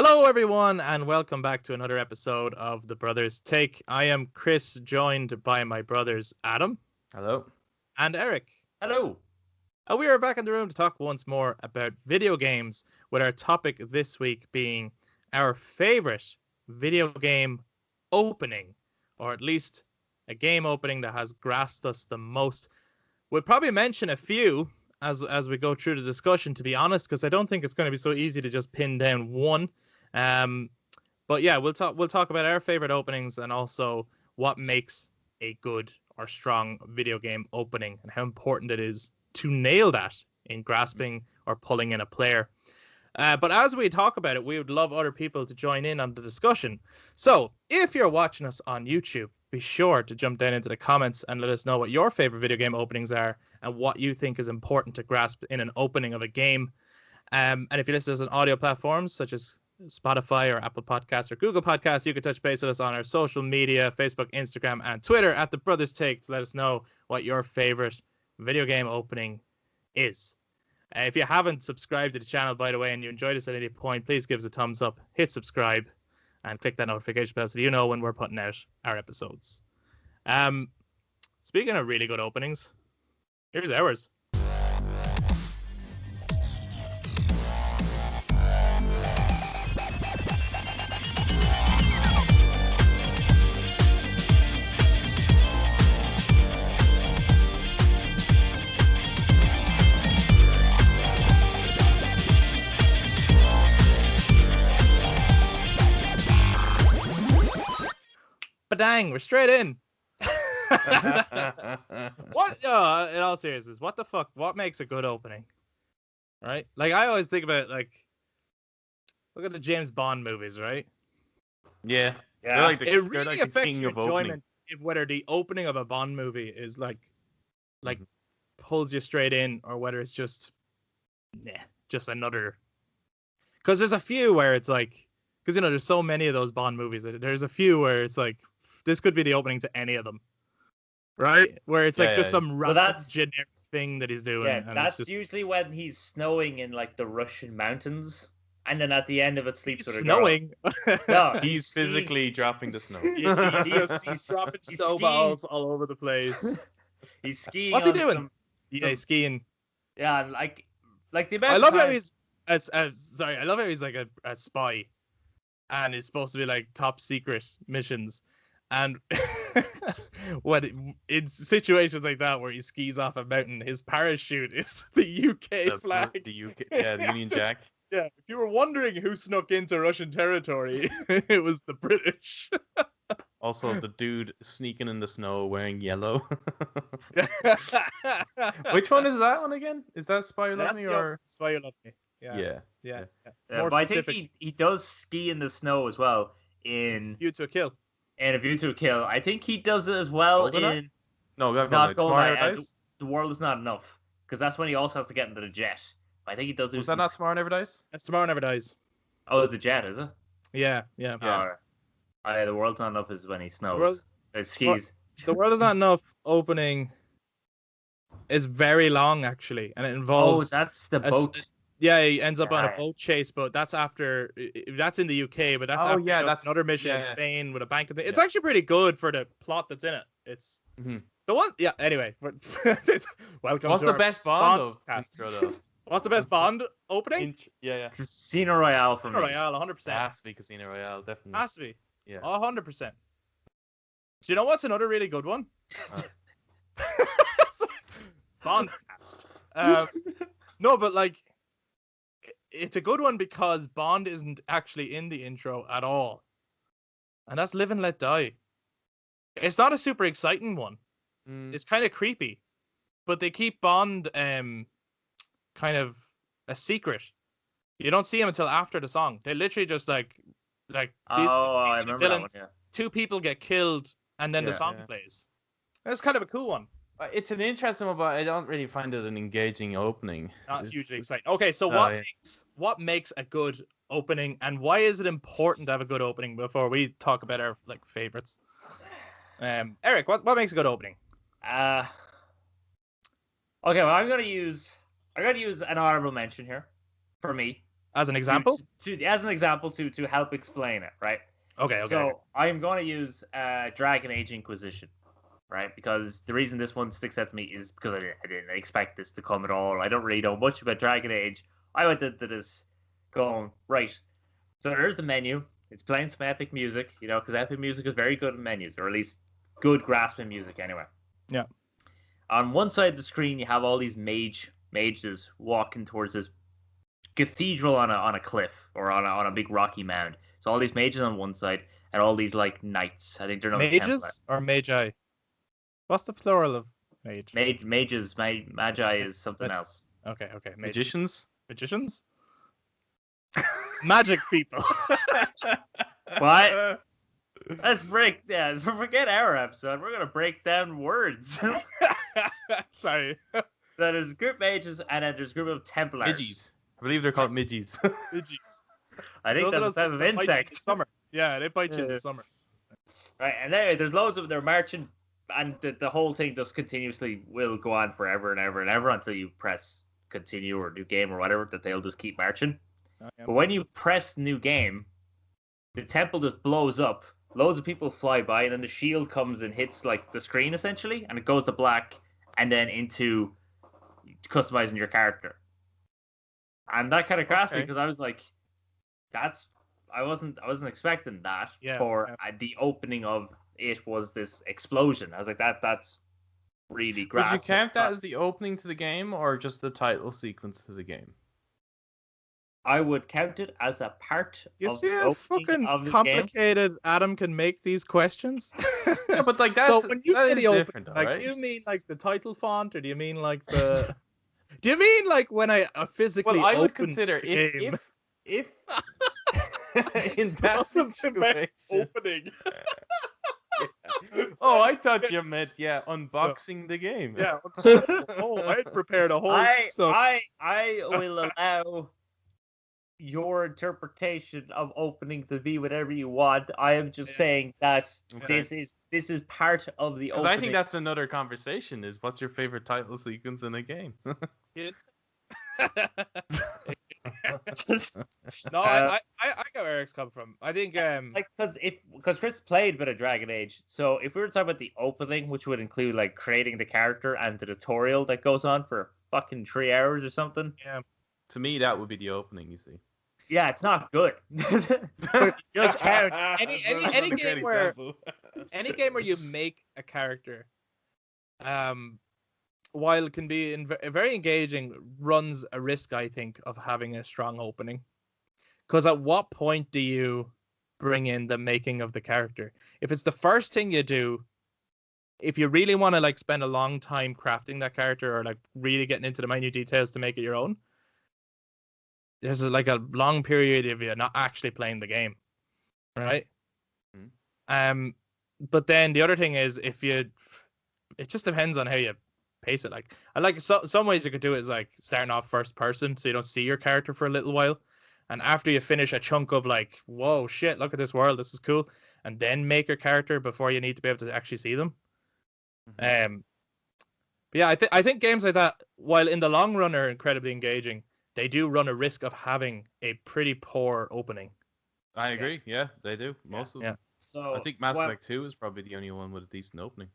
Hello, everyone, and welcome back to another episode of The Brothers Take. I am Chris, joined by my brothers Adam. Hello. And Eric. Hello. And we are back in the room to talk once more about video games, with our topic this week being our favorite video game opening, or at least a game opening that has grasped us the most. We'll probably mention a few as we go through the discussion, to be honest, because I don't think it's going to be so easy to just pin down one. But yeah, we'll talk about our favorite openings and also what makes a good or strong video game opening and how important it is to nail that in grasping or pulling in a player. But as we talk about it, we would love other people to join in on the discussion. So if you're watching us on YouTube, be sure to jump down into the comments and let us know what your favorite video game openings are and what you think is important to grasp in an opening of a game. And if you listen to us on audio platforms such as Spotify or Apple Podcasts or Google Podcasts, you can touch base with us on our social media, Facebook, Instagram, and Twitter at The Brothers Take to let us know what your favorite video game opening is. If you haven't subscribed to the channel, by the way, and you enjoyed us at any point, please give us a thumbs up, hit subscribe, and click that notification bell so you know when we're putting out our episodes. Speaking of really good openings, here's ours. Badang, we're straight in. What? In all seriousness, what the fuck? What makes a good opening? Right? Like, I always think about, like, look at the James Bond movies, right? Yeah. It really affects your enjoyment whether the opening of a Bond movie is like pulls you straight in, or whether it's just another. Because there's a few where it's like, because there's so many of those Bond movies. There's a few where it's like, this could be the opening to any of them, right? Where it's some random generic thing that he's doing. Yeah, that's usually when he's snowing in like the Russian mountains, and then at the end of it sleeps with a snowing. Girl. No, he's physically dropping the snow. He's dropping snowballs all over the place. He's skiing. What's he doing? He's skiing. Yeah, like the amount. I love how he's I love how he's like a spy, and it's supposed to be like top secret missions. And when in situations like that where he skis off a mountain, his parachute is the UK flag. The Union Jack. Yeah, if you were wondering who snuck into Russian territory, it was the British. Also, the dude sneaking in the snow wearing yellow. Which one is that one again? Is that Spy Who Loved Me or Spy Who Loved Me? Yeah. But I think he does ski in the snow as well in View to a Kill. And A View to a Kill. I think he does it as well in Not Goldeneye. The World Is Not Enough, because that's when he also has to get into the jet. I think he does. Was that not Tomorrow Never Dies? That's Tomorrow Never Dies. Oh, it's a jet, is it? Yeah. The World's Not Enough is when he snows. It skis. The World Is Not Enough opening is very long, actually, and it involves. Oh, that's the boat. Yeah, he ends up on a boat chase, but that's after. That's in the UK, but that's after that's another mission in Spain with a bank. It's actually pretty good for the plot that's in it. It's the one. Yeah. Anyway, welcome. What's the best Bond intro? What's the best Bond opening? Casino Royale for me. Casino Royale, 100%. Has to be Casino Royale, definitely. Has to be. Yeah. 100%. Do you know what's another really good one? Bond cast. No, but like, it's a good one because Bond isn't actually in the intro at all, and that's Live and Let Die. It's not a super exciting one. It's kind of creepy, but they keep Bond kind of a secret. You don't see him until after the song. They literally just like these I remember villains, that one, two people get killed and then the song plays. It's kind of a cool one. It's an interesting one, but I don't really find it an engaging opening. Not hugely exciting. Okay, so what makes a good opening, and why is it important to have a good opening before we talk about our favorites? Eric, what makes a good opening? Okay, well, I'm gonna use an honorable mention here for me. As an example? As an example to help explain it, right? Okay. So I'm going to use Dragon Age Inquisition, right? Because the reason this one sticks out to me is because I didn't expect this to come at all. I don't really know much about Dragon Age. I went into this going, right, so there's the menu. It's playing some epic music, because epic music is very good in menus, or at least good grasping music anyway. Yeah. On one side of the screen, you have all these mages walking towards this cathedral on a cliff or on a big rocky mound. So all these mages on one side and all these like knights. I think they're not mages or magi. What's the plural of mage? Mages. Magi is something else. Okay. Magicians. Magic people. What? Let's forget our episode. We're gonna break down words. Sorry. So there's a group of mages and then there's a group of Templars. Midgies. I believe they're called midgies. I think that's a type of insect. Summer. Yeah, they bite you in the summer. Right, and there's loads of them. They're marching, and the whole thing just continuously will go on forever and ever and ever until you press continue or new game or whatever. That they'll just keep marching. Oh, yeah. But when you press new game, the temple just blows up. Loads of people fly by, and then the shield comes and hits like the screen essentially, and it goes to black, and then into customizing your character. And that kind of grasped me because I was like, I wasn't expecting that for the opening of it was this explosion. I was like, that's really grasping. Would you count that as the opening to the game or just the title sequence to the game? I would count it as a part you of see the how fucking complicated Adam can make these questions? Yeah, but like that's so when you say the opening, though, like, right? do you mean like the title font, or do you mean like the? Do you mean like when I physically? Well, I would opened consider the game? if in that situation, opening. Oh, I thought you meant unboxing the game. Yeah. I prepared a whole. I will allow your interpretation of opening to be whatever you want. I am just saying that this is part of the opening. Because I think that's another conversation. Is what's your favorite title sequence in a game? No, I get where Eric's coming from. I think because Chris played a bit of Dragon Age, so if we were talking about the opening, which would include like creating the character and the tutorial that goes on for fucking 3 hours or something. Yeah. To me, that would be the opening. You see. Yeah, it's not good. But just count any game where any game where you make a character, while it can be very engaging, runs a risk, I think, of having a strong opening. Because at what point do you bring in the making of the character? If it's the first thing you do, if you really want to like spend a long time crafting that character or like really getting into the minute details to make it your own, there's like a long period of you not actually playing the game, right? Mm-hmm. But then the other thing is it just depends on how you pace it. Like I like some ways you could do it is like starting off first person, so you don't see your character for a little while, and after you finish a chunk of like, whoa, shit, look at this world, this is cool, and then make your character before you need to be able to actually see them. Mm-hmm. But yeah, I think games like that, while in the long run are incredibly engaging, they do run a risk of having a pretty poor opening. I agree. Yeah, they do. Most of them. So I think Mass Effect 2 is probably the only one with a decent opening.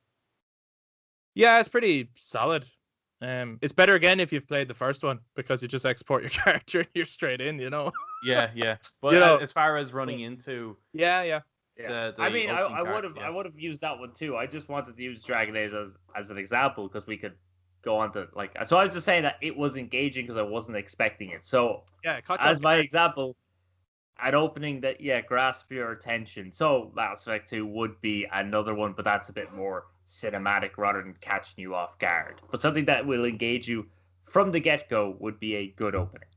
Yeah, it's pretty solid. It's better again if you've played the first one because you just export your character and you're straight in, Yeah. But as far as running into the I would have used that one too. I just wanted to use Dragon Age as an example because we could go on to so I was just saying that it was engaging because I wasn't expecting it. So as my example, an opening that grasp your attention. So Mass Effect 2 would be another one, but that's a bit more cinematic rather than catching you off guard. But something that will engage you from the get-go would be a good opening.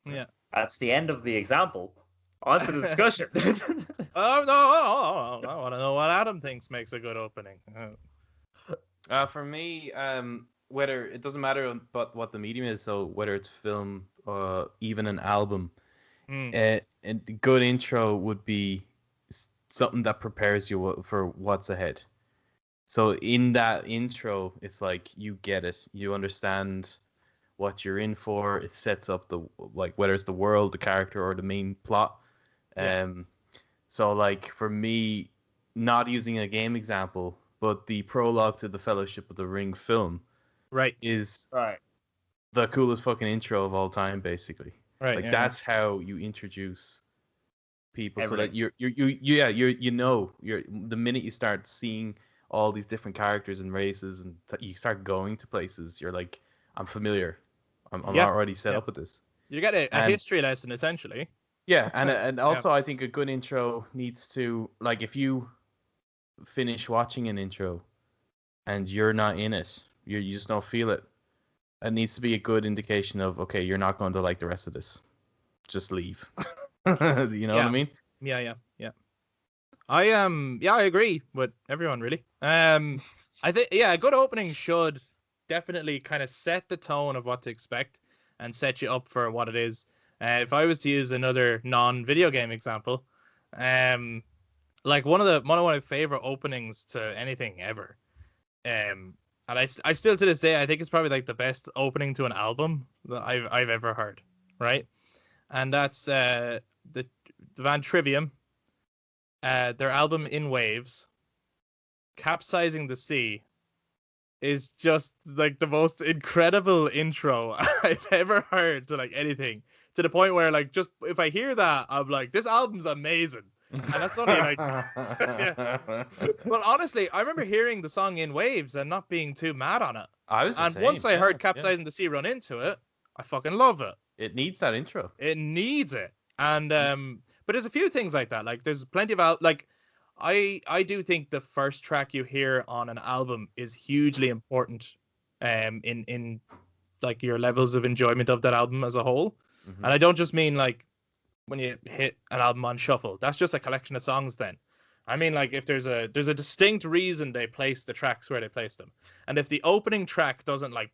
Yeah. That's the end of the example. On to the discussion. Oh, no. I want to know what Adam thinks makes a good opening. For me, whether it doesn't matter but what the medium is, so whether it's film or even an album, a good intro would be something that prepares you for what's ahead. So in that intro, it's like you get it, you understand what you're in for. It sets up the whether it's the world, the character, or the main plot. So like for me, not using a game example, but the prologue to the Fellowship of the Ring film, is the coolest fucking intro of all time, basically. Like that's how you introduce people, so that you're the minute you start seeing all these different characters and races and you start going to places, you're like, I'm familiar. I'm already set up with this. You get a history lesson essentially. Yeah, and also I think a good intro needs to, like, if you finish watching an intro and you're not in it, you just don't feel it. It needs to be a good indication of, okay, you're not going to like the rest of this. Just leave. You know what I mean? Yeah. I agree with everyone really. I think a good opening should definitely kind of set the tone of what to expect and set you up for what it is. If I was to use another non-video game example, like one of my favorite openings to anything ever, and I still to this day I think it's probably like the best opening to an album that I've ever heard, right? And that's the band Trivium, their album In Waves, Capsizing the Sea, is just like the most incredible intro I've ever heard to like anything, to the point where like just if I hear that I'm like, this album's amazing. And that's only like But honestly, I remember hearing the song In Waves and not being too mad on it. Once I heard Capsizing the Sea run into it, I fucking love it. It needs that intro. It needs it. And but there's a few things like that. Like there's plenty of like I do think the first track you hear on an album is hugely important in like your levels of enjoyment of that album as a whole. And I don't just mean like when you hit an album on shuffle. That's just a collection of songs then. I mean like if there's a distinct reason they place the tracks where they place them. And if the opening track doesn't like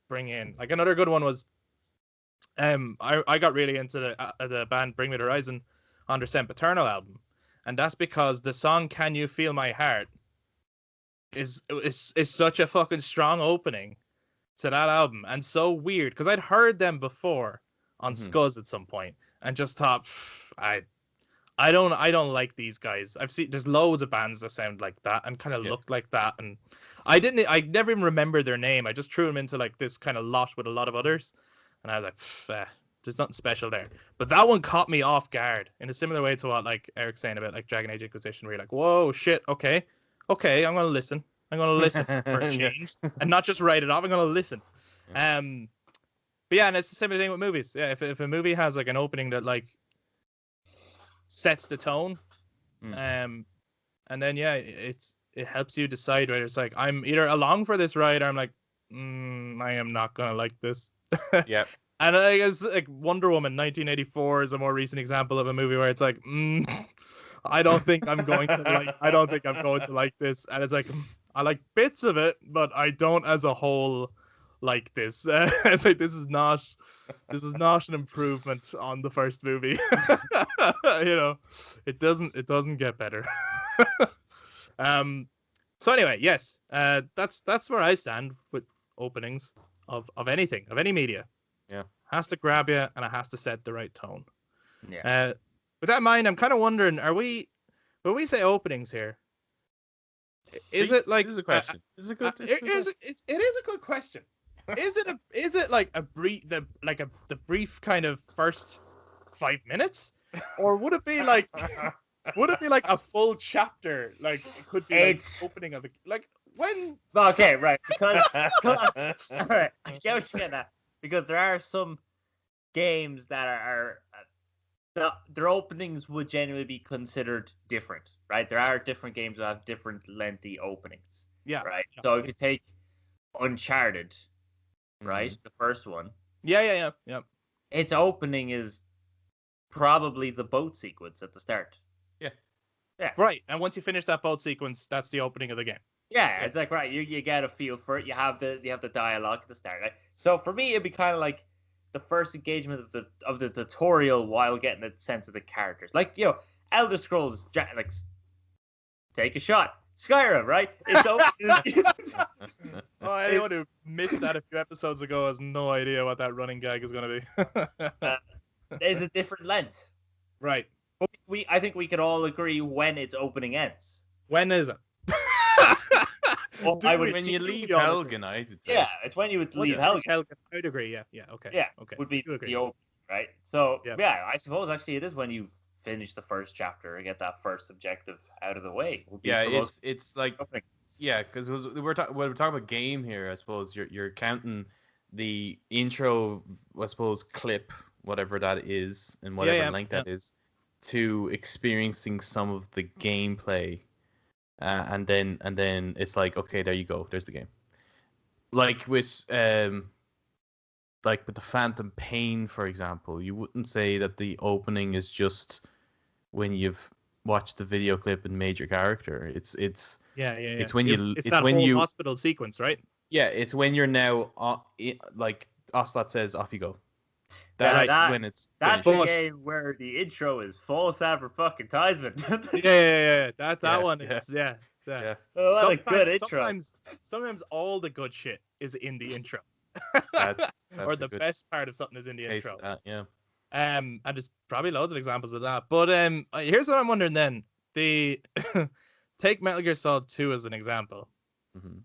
bring in, like another good one was I got really into the band Bring Me the Horizon on their Sempiternal album. And that's because the song Can You Feel My Heart is such a fucking strong opening to that album, and so weird because I'd heard them before on Scuzz at some point and just thought, I don't like these guys. I've seen there's loads of bands that sound like that and kind of look like that, and I never even remember their name. I just threw them into like this kind of lot with a lot of others, and I was like, there's nothing special there. But that one caught me off guard in a similar way to what like Eric's saying about like Dragon Age Inquisition, where you're like, whoa, shit, okay, I'm gonna listen for a change and not just write it off. I'm gonna listen. But yeah, and it's the same thing with movies. Yeah, if a movie has like an opening that like sets the tone, and then it helps you decide whether it's like I'm either along for this ride or I'm like, I am not gonna like this. Yeah. And I guess like Wonder Woman 1984 is a more recent example of a movie where it's like, I don't think I'm going to like this, and it's like I like bits of it, but I don't as a whole like this. It's like this is not an improvement on the first movie. It doesn't get better. So anyway, yes, that's where I stand with openings of anything, of any media. Yeah, has to grab you and it has to set the right tone. Yeah. With that in mind, I'm kind of wondering, when we say openings here, is it like? This is a question. It is a good question. Is it like the brief kind of first 5 minutes, or would it be like a full chapter? Like it could be like opening of like when. Okay, right. Because all right, I get what you're getting at. Because there are some games that are their openings would generally be considered different, right? There are different games that have different lengthy openings. Yeah. Right. Yeah. So if you take Uncharted, right, the first one. Yeah. Its opening is probably the boat sequence at the start. Yeah. Right. And once you finish that boat sequence, that's the opening of the game. Yeah, it's like, right, you get a feel for it. You have the dialogue at the start. Right? So for me, it'd be kind of like the first engagement of the tutorial while getting a sense of the characters. Like, Elder Scrolls, like, take a shot. Skyrim, right? It's open. Oh, anyone who missed that a few episodes ago has no idea what that running gag is going to be. It's a different length. Right. I think we could all agree when its opening ends. When is it? Well, when you leave Helgen, I would say. Yeah, it's when you would leave Helgen. I'd agree. Yeah. Okay. Yeah. Okay. Would be the opening, right? So yeah, I suppose actually it is when you finish the first chapter and get that first objective out of the way. It's like opening. Yeah, because we're talking about game here. I suppose you're counting the intro, I suppose, clip, whatever that is, and whatever length that is, to experiencing some of the gameplay, and then it's like, okay, there you go, there's the game. Like with the Phantom Pain, for example, you wouldn't say that the opening is just when you've watched the video clip and made your character. It's when it's that whole hospital sequence, right? Yeah, it's when you're now like Ocelot says, off you go. That's when it's that's the game where the intro is false advertisement. yeah. That one is yeah. Well, a good intro. Sometimes all the good shit is in the intro. That's or the best part of something is in the intro. Yeah. And there's probably loads of examples of that. But here's what I'm wondering then. Take Metal Gear Solid 2 as an example. Mm-hmm.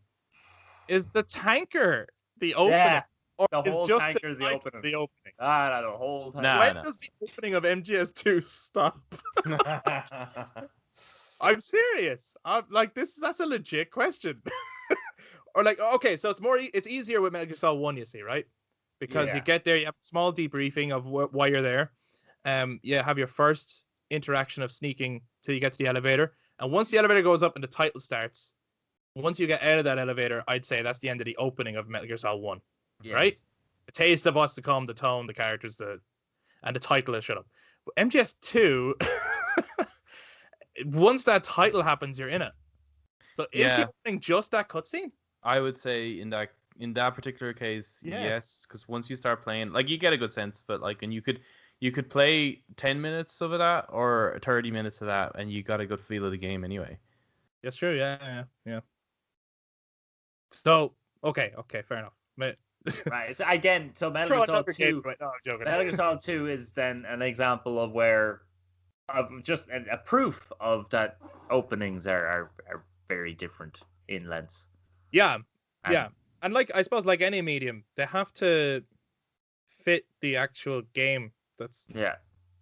Is the tanker the opening? Yeah, or the is whole just tanker is the opening. The opening? No, the whole tanker. When does the opening of MGS2 stop? I'm serious. That's a legit question. Or like, okay, so it's easier with Metal Gear Solid 1, you see, right? Because you get there, you have a small debriefing of why you're there. You have your first interaction of sneaking till you get to the elevator. And once the elevator goes up and the title starts, once you get out of that elevator, I'd say that's the end of the opening of Metal Gear Solid 1. Yes. Right? A taste of what's to come, the tone, the characters, and the title is shut up. But MGS2, once that title happens, you're in it. So is the opening just that cutscene? I would say in that particular case, yes, because once you start playing, like, you get a good sense of it, like, and you could play 10 minutes of that or 30 minutes of that, and you got a good feel of the game anyway. That's true. Yeah. So okay, fair enough. Right. So again, so Metal Gear Solid 2. Right. No, I'm joking. Metal Gear Solid 2 is then an example of just a proof of that openings are very different in lengths. Yeah. And like, I suppose, like any medium, they have to fit the actual game that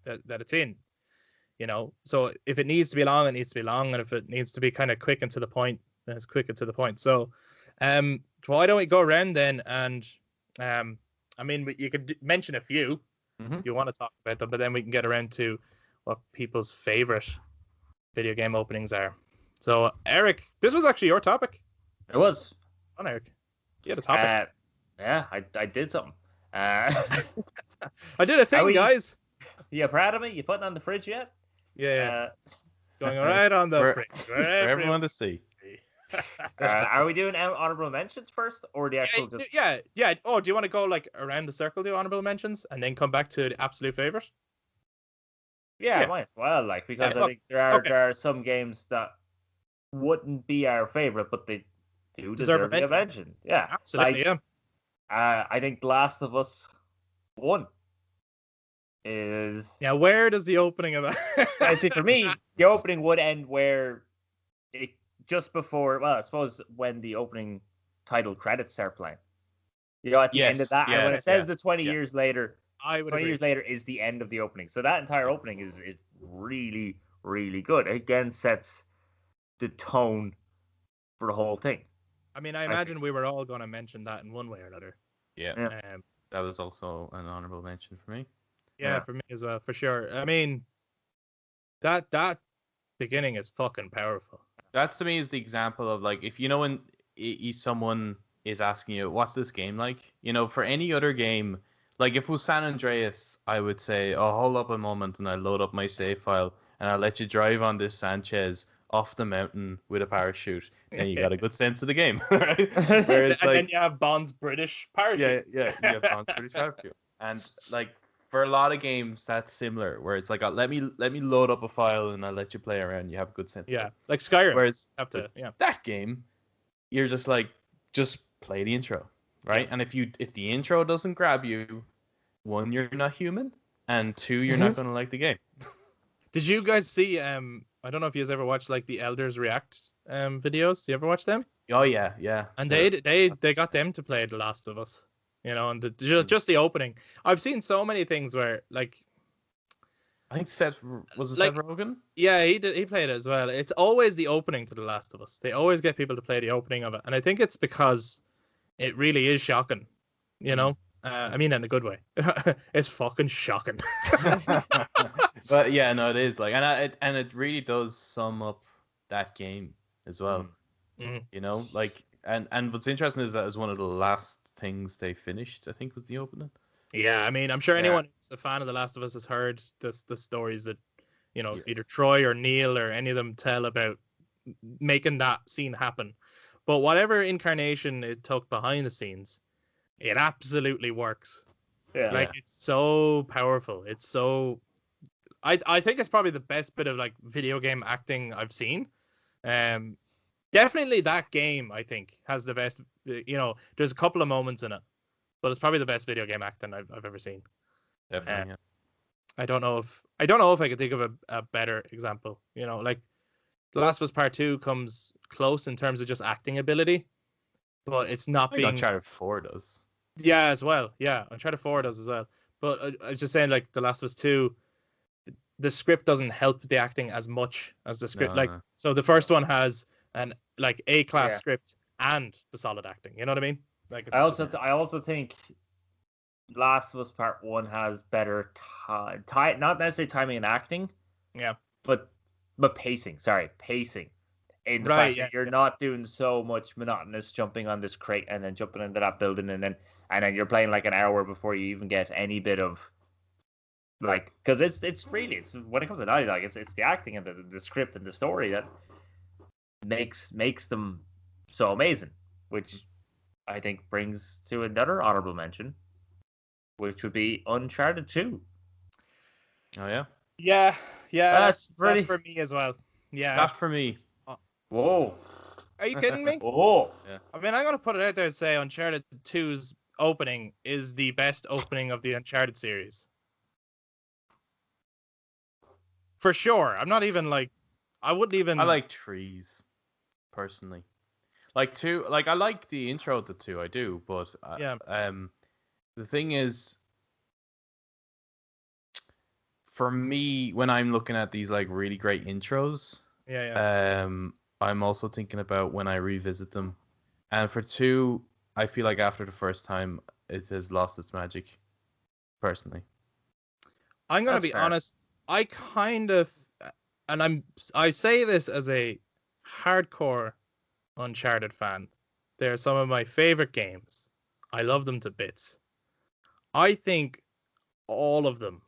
it's in. You know, so if it needs to be long, it needs to be long, and if it needs to be kind of quick and to the point, then it's quick and to the point. So, why don't we go around then? And I mean, you could mention a few if you want to talk about them, but then we can get around to what people's favorite video game openings are. So, Eric, this was actually your topic. It was. On Eric, you had a topic. I did something. I did a thing, guys. You proud of me? You putting on the fridge yet? Yeah. Going right on the fridge. For everyone to see. Are we doing honorable mentions first, or the actual? Yeah. Oh, do you want to go like around the circle, do honorable mentions, and then come back to the absolute favorite? Yeah, might as well, like, because I think there are some games that wouldn't be our favorite, but they do deserve a mention. Yeah, absolutely. Like, I think The Last of Us 1 is. Yeah, where does the opening of that? I see. For me, the opening would end where it just before. Well, I suppose when the opening title credits start playing. You know, at the end of that, and when it says the 20 years later. 20 years later is the end of the opening. So that entire opening is really, really good. It again sets the tone for the whole thing. I mean, I imagine we were all going to mention that in one way or another. Yeah. That was also an honorable mention for me. Yeah, for me as well, for sure. I mean, that beginning is fucking powerful. That's, to me, is the example of, like, if you know when someone is asking you, what's this game like? You know, for any other game, like, if it was San Andreas, I would say, oh, hold up a moment and I'll load up my save file and I'll let you drive on this Sanchez off the mountain with a parachute. Then you got a good sense of the game, right? Whereas, and then you have Bond's British parachute. Yeah, you have Bond's British parachute. And, like, for a lot of games, that's similar, where it's like, let me load up a file and I'll let you play around. You have a good sense. Yeah, of it. like Skyrim. Whereas yeah. that game, you're just like, just play the intro, right? Yeah. And if the intro doesn't grab you, one, you're not human, and two, you're not gonna like the game. Did you guys see? I don't know if you guys ever watched like the Elders React videos. Do you ever watch them? Oh yeah, yeah. And they got them to play The Last of Us, and just the opening. I've seen so many things where like, I think Seth Rogen? Yeah, he played it as well. It's always the opening to The Last of Us. They always get people to play the opening of it, and I think it's because it really is shocking, I mean, in a good way. It's fucking shocking. But yeah, no, it is like, and it really does sum up that game as well. Like, and what's interesting is that is one of the last things they finished, I think, was the opening. Yeah, I mean, I'm sure anyone who's a fan of The Last of Us has heard the stories that, either Troy or Neil or any of them tell about making that scene happen. But whatever incarnation it took behind the scenes, it absolutely works. Yeah. Like, it's so powerful. It's so... I think it's probably the best bit of, like, video game acting I've seen. Definitely that game, I think, has the best... there's a couple of moments in it, but it's probably the best video game acting I've ever seen. Definitely, yeah. I don't know if I could think of a better example. Like The Last of Us Part 2 comes close in terms of just acting ability, but it's not being. Uncharted 4 does. Yeah, as well. Yeah, Uncharted 4 does as well. But I was just saying, like The Last of Us 2, the script doesn't help the acting as much as the script. No. So the first one has an like A-class script and the solid acting. You know what I mean? Like I also think Last of Us Part 1 has better not necessarily timing and acting. Yeah. But pacing. Sorry, pacing. In the fact that you're not doing so much monotonous jumping on this crate and then jumping into that building and then you're playing like an hour before you even get any bit of like, because it's when it comes to Naughty Dog, it's the acting and the script and the story that makes them so amazing, which I think brings to another honorable mention, which would be Uncharted 2. Oh yeah. Yeah. That's for me as well. Yeah. That's for me. Whoa. Are you kidding me? Oh. Yeah. I mean, I'm gonna put it out there and say Uncharted 2's opening is the best opening of the Uncharted series. For sure. I'm not even like, I wouldn't even. I like trees, personally. Like 2, like I like the intro to 2, I do, but the thing is, for me, when I'm looking at these like really great intros, I'm also thinking about when I revisit them, and for 2, I feel like after the first time, it has lost its magic. Personally, I'm gonna be honest. I kind of, and I say this as a hardcore Uncharted fan. They're some of my favorite games. I love them to bits. I think all of them,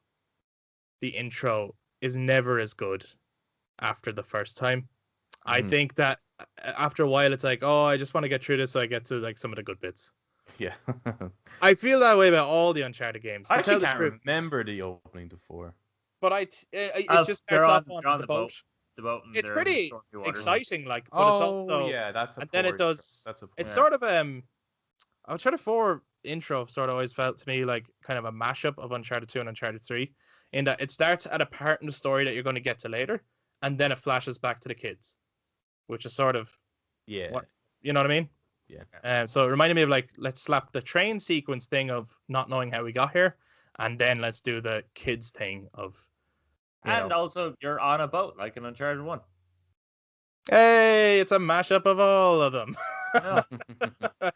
the intro is never as good after the first time. I think that after a while it's like, oh, I just want to get through this so I get to like some of the good bits. Yeah. I feel that way about all the Uncharted games. I actually can't remember the opening to 4. But it just starts off on the boat. The boat. It's pretty exciting, like. But oh, it's also, yeah, that's a. And then it does. That's a. It's sort of Uncharted 4 intro sort of always felt to me like kind of a mashup of Uncharted 2 and Uncharted 3, in that it starts at a part in the story that you're going to get to later, and then it flashes back to the kids, which is sort of. Yeah. You know what I mean? Yeah. So it reminded me of like, let's slap the train sequence thing of not knowing how we got here, and then let's do the kids thing of. Also, you're on a boat like in Uncharted 1. Hey, it's a mashup of all of them. Yeah.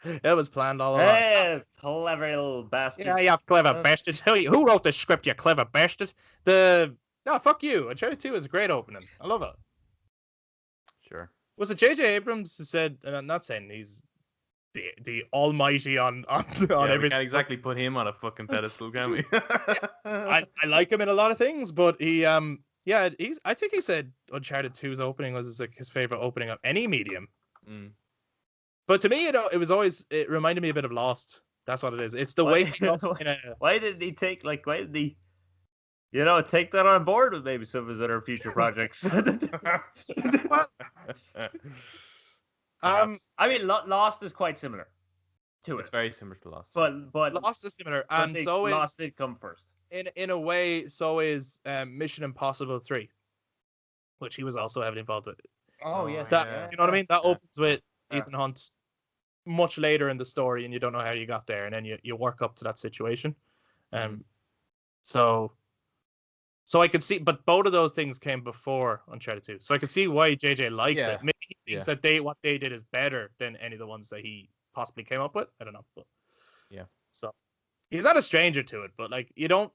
It was planned all along. Hey, clever little bastard. Yeah, you clever bastards. Who wrote the script, you clever bastard? Fuck you. Uncharted 2 is a great opening. I love it. Sure. Was it J.J. Abrams who said, and I'm not saying he's the almighty on everything. We can't exactly put him on a fucking pedestal, can we? I like him in a lot of things, but he I think he said Uncharted 2's opening was like his favorite opening of any medium. But to me, it reminded me a bit of Lost That's what it is. It's the waking up in a... Why didn't he take why did he take that on board with maybe some of his other future projects? I mean, Lost is quite similar to it. It's very similar to Lost. But Lost is similar, and so Lost did come first. In a way, so is Mission Impossible 3, which he was also heavily involved with. Oh yes, that yeah. You know what I mean? That opens with Ethan Hunt much later in the story, and you don't know how you got there, and then you work up to that situation. So I could see, but both of those things came before Uncharted 2. So I could see why JJ likes it. Maybe he thinks that what they did is better than any of the ones that he possibly came up with. I don't know. But yeah. So he's not a stranger to it, but you don't.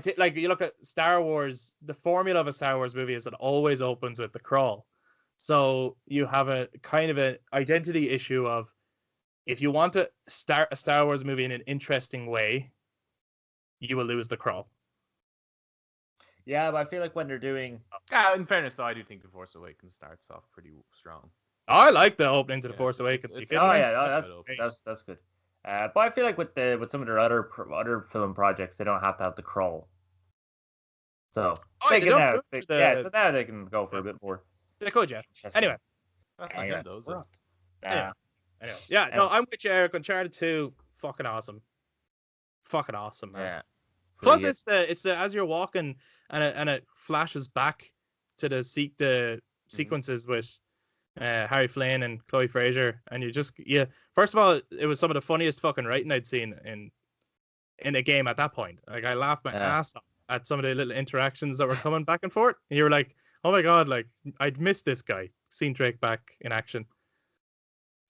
You look at Star Wars, the formula of a Star Wars movie is it always opens with the crawl. So you have a kind of an identity issue of, if you want to start a Star Wars movie in an interesting way, you will lose the crawl. Yeah, but I feel like when they're doing... in fairness, though, I do think The Force Awakens starts off pretty strong. I like the opening to The Force Awakens. That's good. But I feel like with some of their other film projects, they don't have to have the crawl. So so now they can go for a bit more. They could, yeah. Anyway, that's not good, though, is it? Anyway. Yeah, no, I'm with you, Eric. Uncharted 2, fucking awesome, man. Yeah. Plus, it's the as you're walking and it flashes back to the sequences with Harry Flynn and Chloe Fraser, and first of all, it was some of the funniest fucking writing I'd seen in a game at that point. Like, I laughed my ass off at some of the little interactions that were coming back and forth. And you were like, oh my god, like, I'd missed this guy, seen Drake back in action.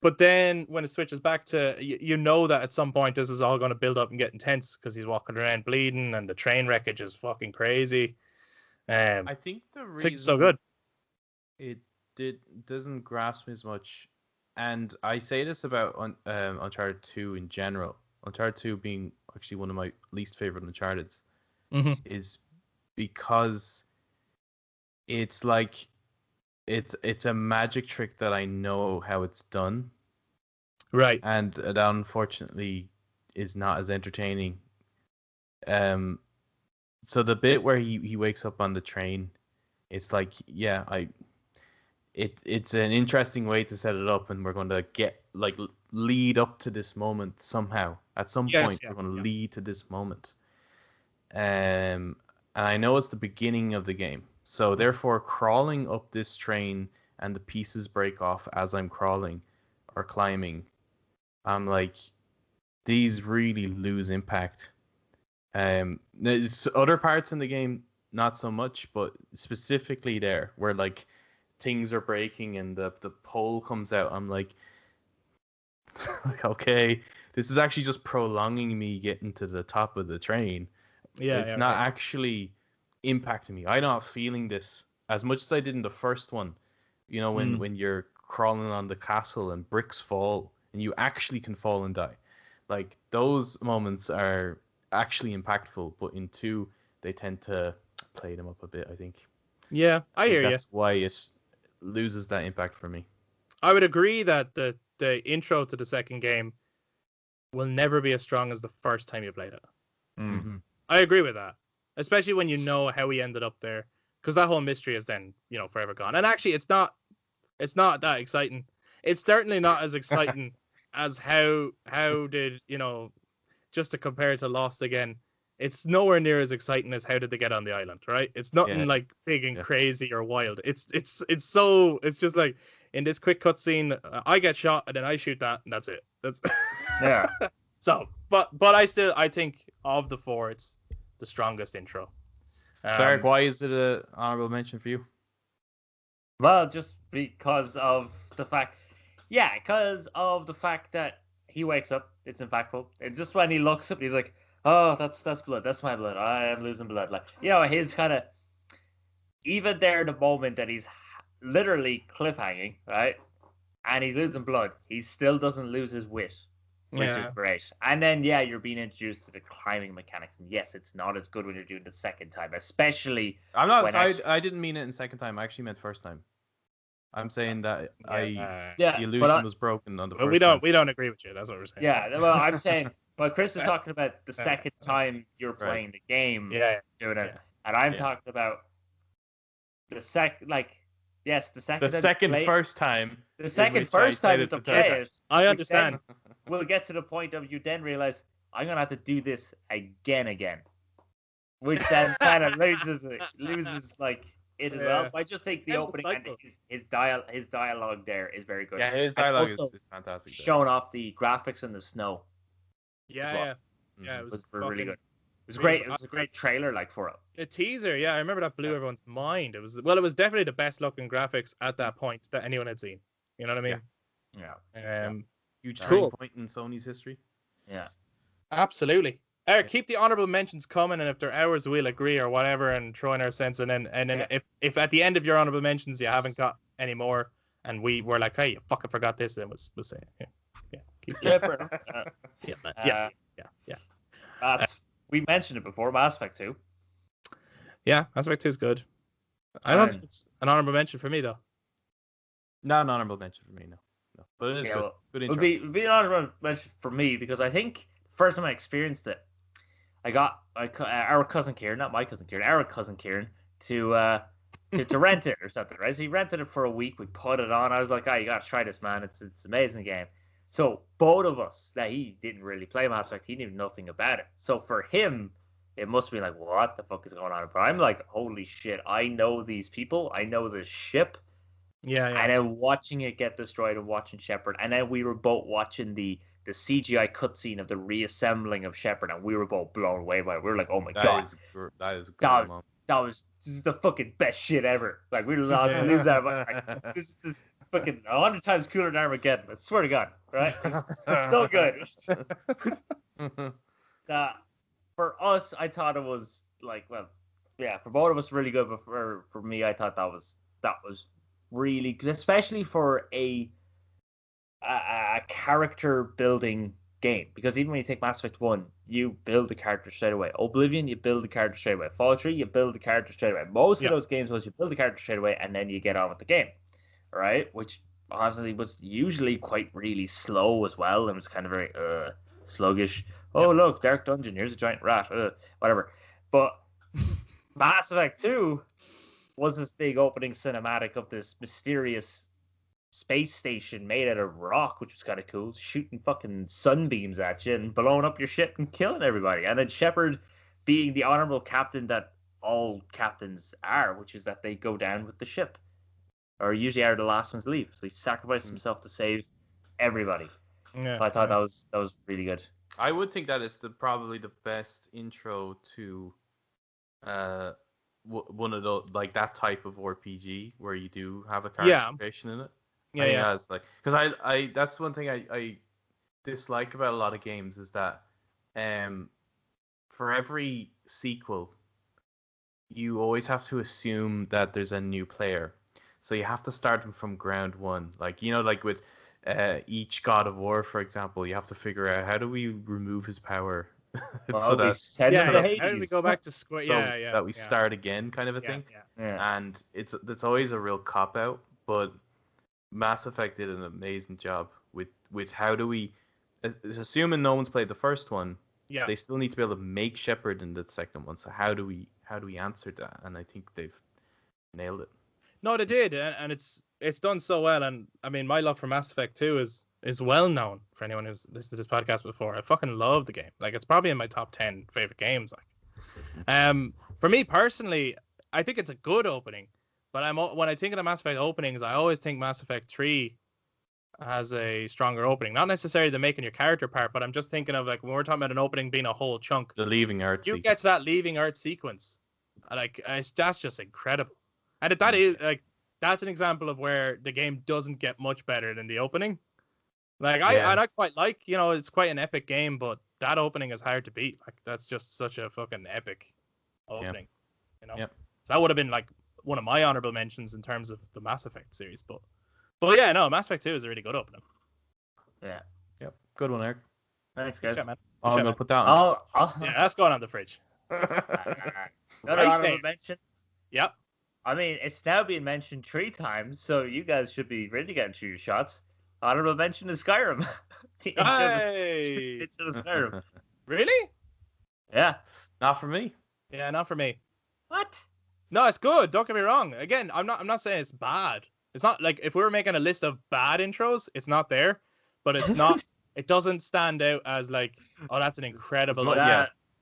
But then when it switches back to, you know that at some point this is all going to build up and get intense because he's walking around bleeding and the train wreckage is fucking crazy. I think the reason it's so good, it doesn't grasp me as much, and I say this about Uncharted 2 in general. Uncharted 2 being actually one of my least favorite Uncharted's, is because it's like it's a magic trick that I know how it's done, right? And that unfortunately is not as entertaining. So the bit where he wakes up on the train, it's like, it's an interesting way to set it up, and we're going to get lead up to this moment somehow. At some point, we're going to lead to this moment. And I know it's the beginning of the game. So therefore, crawling up this train and the pieces break off as I'm crawling or climbing, I'm like, these really lose impact. There's other parts in the game, not so much, but specifically there, where things are breaking and the pole comes out, I'm like, okay, this is actually just prolonging me getting to the top of the train. It's not actually impacting me. I'm not feeling this as much as I did in the first one. You know, when you're crawling on the castle and bricks fall and you actually can fall and die. Like, those moments are actually impactful, but in 2 they tend to play them up a bit, I think. Yeah, I hear you. That's why it loses that impact for me. I would agree that the intro to the second game will never be as strong as the first time you played it. Mm-hmm. I agree with that, especially when you know how he ended up there, because that whole mystery is then, forever gone. And actually, it's not that exciting. It's certainly not as exciting as how did, just to compare it to Lost again, it's nowhere near as exciting as how did they get on the island, right? It's nothing like big and crazy or wild. It's just like, in this quick cutscene, I get shot and then I shoot that and that's it. That's So, but I think of the 4, it's the strongest intro. Eric, why is it an honorable mention for you? Well, just because of the fact that he wakes up, it's impactful. And just when he looks up, he's like, oh, that's blood. That's my blood. I am losing blood. Like, his kind of, even there, the moment that he's literally cliffhanging, right? And he's losing blood, he still doesn't lose his wit, which is great. And then, you're being introduced to the climbing mechanics. And yes, it's not as good when you're doing it the second time, especially. I didn't mean it in second time. I actually meant first time. I'm saying that the but illusion was broken on the first. We don't agree with you. That's what we're saying. Yeah, well, I'm saying, well, Chris is talking about the second time you're playing the game, doing it, and I'm talking about the second first time. The second first time to play it. I understand. We'll get to the point of you then realize I'm gonna have to do this again, which then kind of loses like it as well. But I just think the opening and his dialogue there is very good. Yeah, his dialogue is fantastic. Showing off the graphics in the snow. Yeah, it was really good. It was great. It was a great trailer, like, for it. A teaser, yeah. I remember that blew everyone's mind. It was definitely the best looking graphics at that point that anyone had seen. You know what I mean? Yeah. Huge turning point in Sony's history. Yeah. Absolutely. Eric, keep the honorable mentions coming, and if they're ours, we'll agree or whatever, and throw in our sense. And then if at the end of your honorable mentions you haven't got any more, and we're like, hey, you fucking forgot this, then we'll say, we mentioned it before, Mass Effect 2. Yeah, Mass Effect 2 is good. I don't think it's an honorable mention for me, though. Not an honorable mention for me, no. But it is good. Good intro. It would be an honorable mention for me because I think the first time I experienced it, I got our cousin Kieran, not my cousin Kieran, our cousin Kieran, to rent it or something, right? So he rented it for a week. We put it on. I was like, you got to try this, man. It's an amazing game. So both of us, that he didn't really play Mass Effect, he knew nothing about it. So for him, it must be like, what the fuck is going on? But I'm like, holy shit, I know these people. I know this ship. Yeah. And then watching it get destroyed and watching Shepard. And then we were both watching the CGI cutscene of the reassembling of Shepard, and we were both blown away by it. We were like, oh my god. That is good. This is the fucking best shit ever. Like, we lost and lose that. Like, this is fucking 100 times cooler than Armageddon. I swear to God, right? It's so good. For us, I thought it was like, well, yeah, for both of us, really good. But for me, I thought that was really good, especially for a character building game. Because even when you take Mass Effect 1, you build the character straight away. Oblivion, you build the character straight away. Fallout 3, you build the character straight away. Most of those games was you build the character straight away and then you get on with the game. Right? Which obviously was usually quite really slow as well, and was kind of very sluggish. Oh, look, Dark Dungeon, here's a giant rat, whatever. But Mass Effect 2 was this big opening cinematic of this mysterious space station made out of rock, which was kind of cool, shooting fucking sunbeams at you and blowing up your ship and killing everybody. And then Shepard being the honorable captain that all captains are, which is that they go down with the ship. Or usually are the last ones to leave. So he sacrificed himself to save everybody. Yeah. So I thought that was really good. I would think that it's probably the best intro to one of those, like, that type of RPG where you do have a character creation in it. Yeah. It's like, because I that's one thing I dislike about a lot of games is that for every sequel you always have to assume that there's a new player. So you have to start them from ground one. Like, you know, like with each God of War, for example, you have to figure out how do we remove his power how do we go back to square? That we start again, kind of a thing. Yeah. And it's always a real cop out, but Mass Effect did an amazing job with how do we, assuming no one's played the first one, they still need to be able to make Shepard in the second one. So how do we answer that? And I think they've nailed it. No, they did, and it's done so well. And I mean, my love for Mass Effect 2 is well known for anyone who's listened to this podcast before. I fucking love the game. Like, it's probably in my top 10 favorite games. Like, for me personally, I think it's a good opening. But when I think of the Mass Effect openings, I always think Mass Effect 3 has a stronger opening. Not necessarily the making your character part, but I'm just thinking of, like, when we're talking about an opening being a whole chunk. The Leaving Earth sequence. You get to that Leaving Earth sequence. Like, that's just incredible. And that is, like, that's an example of where the game doesn't get much better than the opening. Like, I quite like, you know, it's quite an epic game, but that opening is hard to beat. Like, that's just such a fucking epic opening. You know? So that would have been, like, one of my honorable mentions in terms of the Mass Effect series. But yeah, no, Mass Effect 2 is a really good opening. Yeah. Yep. Good one, Eric. Thanks, guys. Man. I'm going to put that on. Yeah, that's going on the fridge. Another honorable mention. Yep. I mean, it's now being mentioned 3 times, so you guys should be really getting through your shots. Honorable mention is Skyrim. Hey! Into the Skyrim. Really? Yeah. Not for me. Yeah, not for me. What? No, it's good. Don't get me wrong. Again, I'm not saying it's bad. It's not like if we were making a list of bad intros, it's not there. But it's not. It doesn't stand out as like, oh, that's an incredible.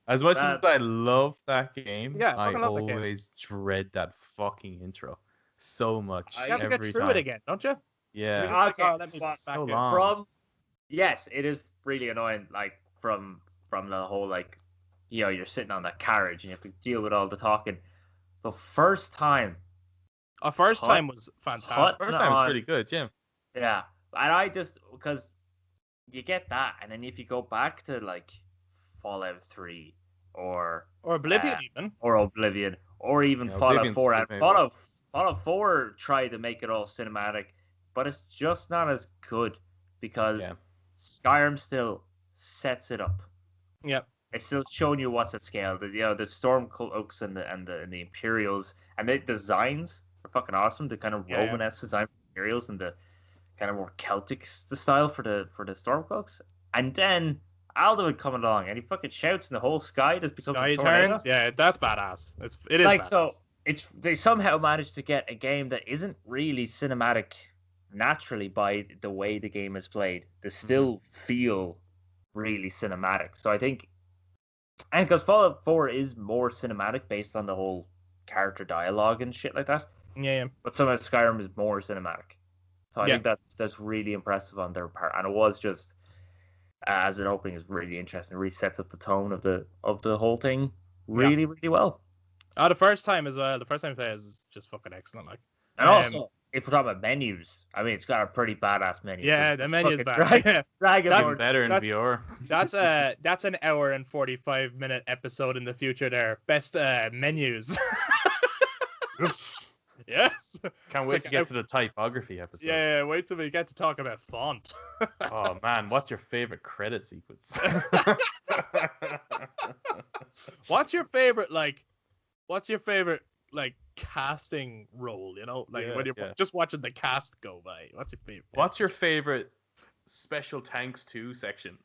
As much as I love that game, I love that always dread that fucking intro so much. You have to get through it again, don't you? Yeah. Okay. Let me so long. Yes, it is really annoying. Like from the whole like, you're sitting on that carriage and you have to deal with all the talking. The first time. Our first time was fantastic. First time was pretty good, Jim. Yeah, and I just because you get that, and then if you go back to like Fallout 3 or Oblivion or even Fallout 4, and Fallout 4 tried to make it all cinematic, but it's just not as good because Skyrim still sets it up. Yeah. It's still showing you what's at scale. The Stormcloaks and the Imperials and the designs are fucking awesome. The kind of Romanesque design for the Imperials and the kind of more Celtic style for the Stormcloaks. And then Alduin coming along and he fucking shouts and the whole sky just becomes a tornado. Turns. Yeah, that's badass. It is like badass. So they somehow managed to get a game that isn't really cinematic naturally by the way the game is played. They still feel really cinematic. So I think. And because Fallout 4 is more cinematic based on the whole character dialogue and shit like that. Yeah. But somehow Skyrim is more cinematic. So I think that's really impressive on their part. And it was just, as an opening, is really interesting. It really sets up the tone of the whole thing really, really well. The first time as well. The first time I play is just fucking excellent. Like, and also, if we're talking about menus, I mean, it's got a pretty badass menu. Yeah, the menu's bad. That's better in VR. That's an hour and 45-minute episode in the future there. Best menus. Yes. Can't wait to get to the typography episode. Yeah, wait till we get to talk about font. Oh man, what's your favorite credit sequence? What's your favorite casting role, when you're just watching the cast go by? What's your favorite? What's your favorite special thanks to section?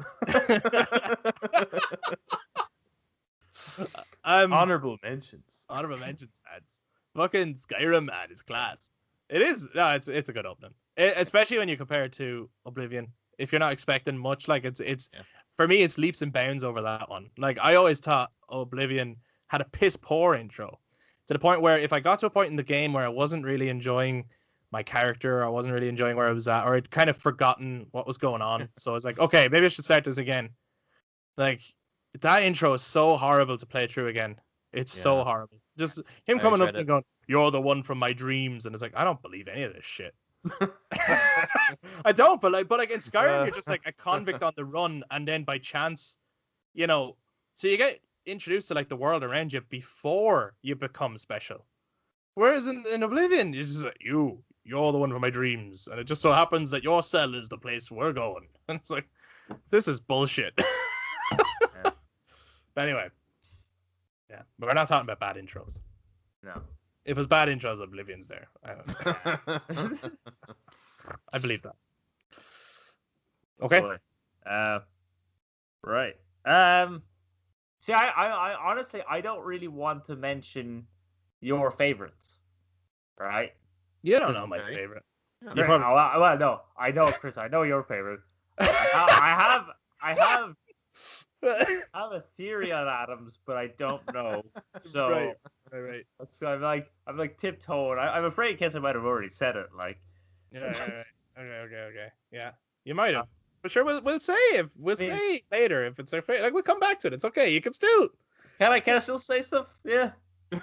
Honorable mentions, ads. Fucking Skyrim, man, is class. It is. No, it's a good opening, especially when you compare it to Oblivion. If you're not expecting much, like it's for me, it's leaps and bounds over that one. Like I always thought Oblivion had a piss poor intro, to the point where if I got to a point in the game where I wasn't really enjoying my character, or I wasn't really enjoying where I was at, or I'd kind of forgotten what was going on, so I was like, okay, maybe I should start this again. Like that intro is so horrible to play through again. It's so horrible. Just him coming up and going, "You're the one from my dreams," and it's like, I don't believe any of this shit. I don't, but like in Skyrim, you're just like a convict on the run, and then by chance, so you get introduced to like the world around you before you become special. Whereas in Oblivion, you're just like, you're the one from my dreams, and it just so happens that your cell is the place we're going. And it's like, this is bullshit. But anyway. Yeah, but we're not talking about bad intros. No. If it's bad intros, Oblivion's there. I believe that. Okay. Right. See, I honestly, I don't really want to mention your favorites. Right? You don't know my favorite. Well, no, I know, Chris. I know your favorite. I have a theory on Adams, but I don't know. So right. So I'm like tiptoeing. I'm afraid in case I might have already said it. Like, yeah. Okay. Yeah, you might have. But sure, we'll say say later if it's our favorite. Like we'll come back to it. It's okay. You can still. Can I still say stuff? Yeah.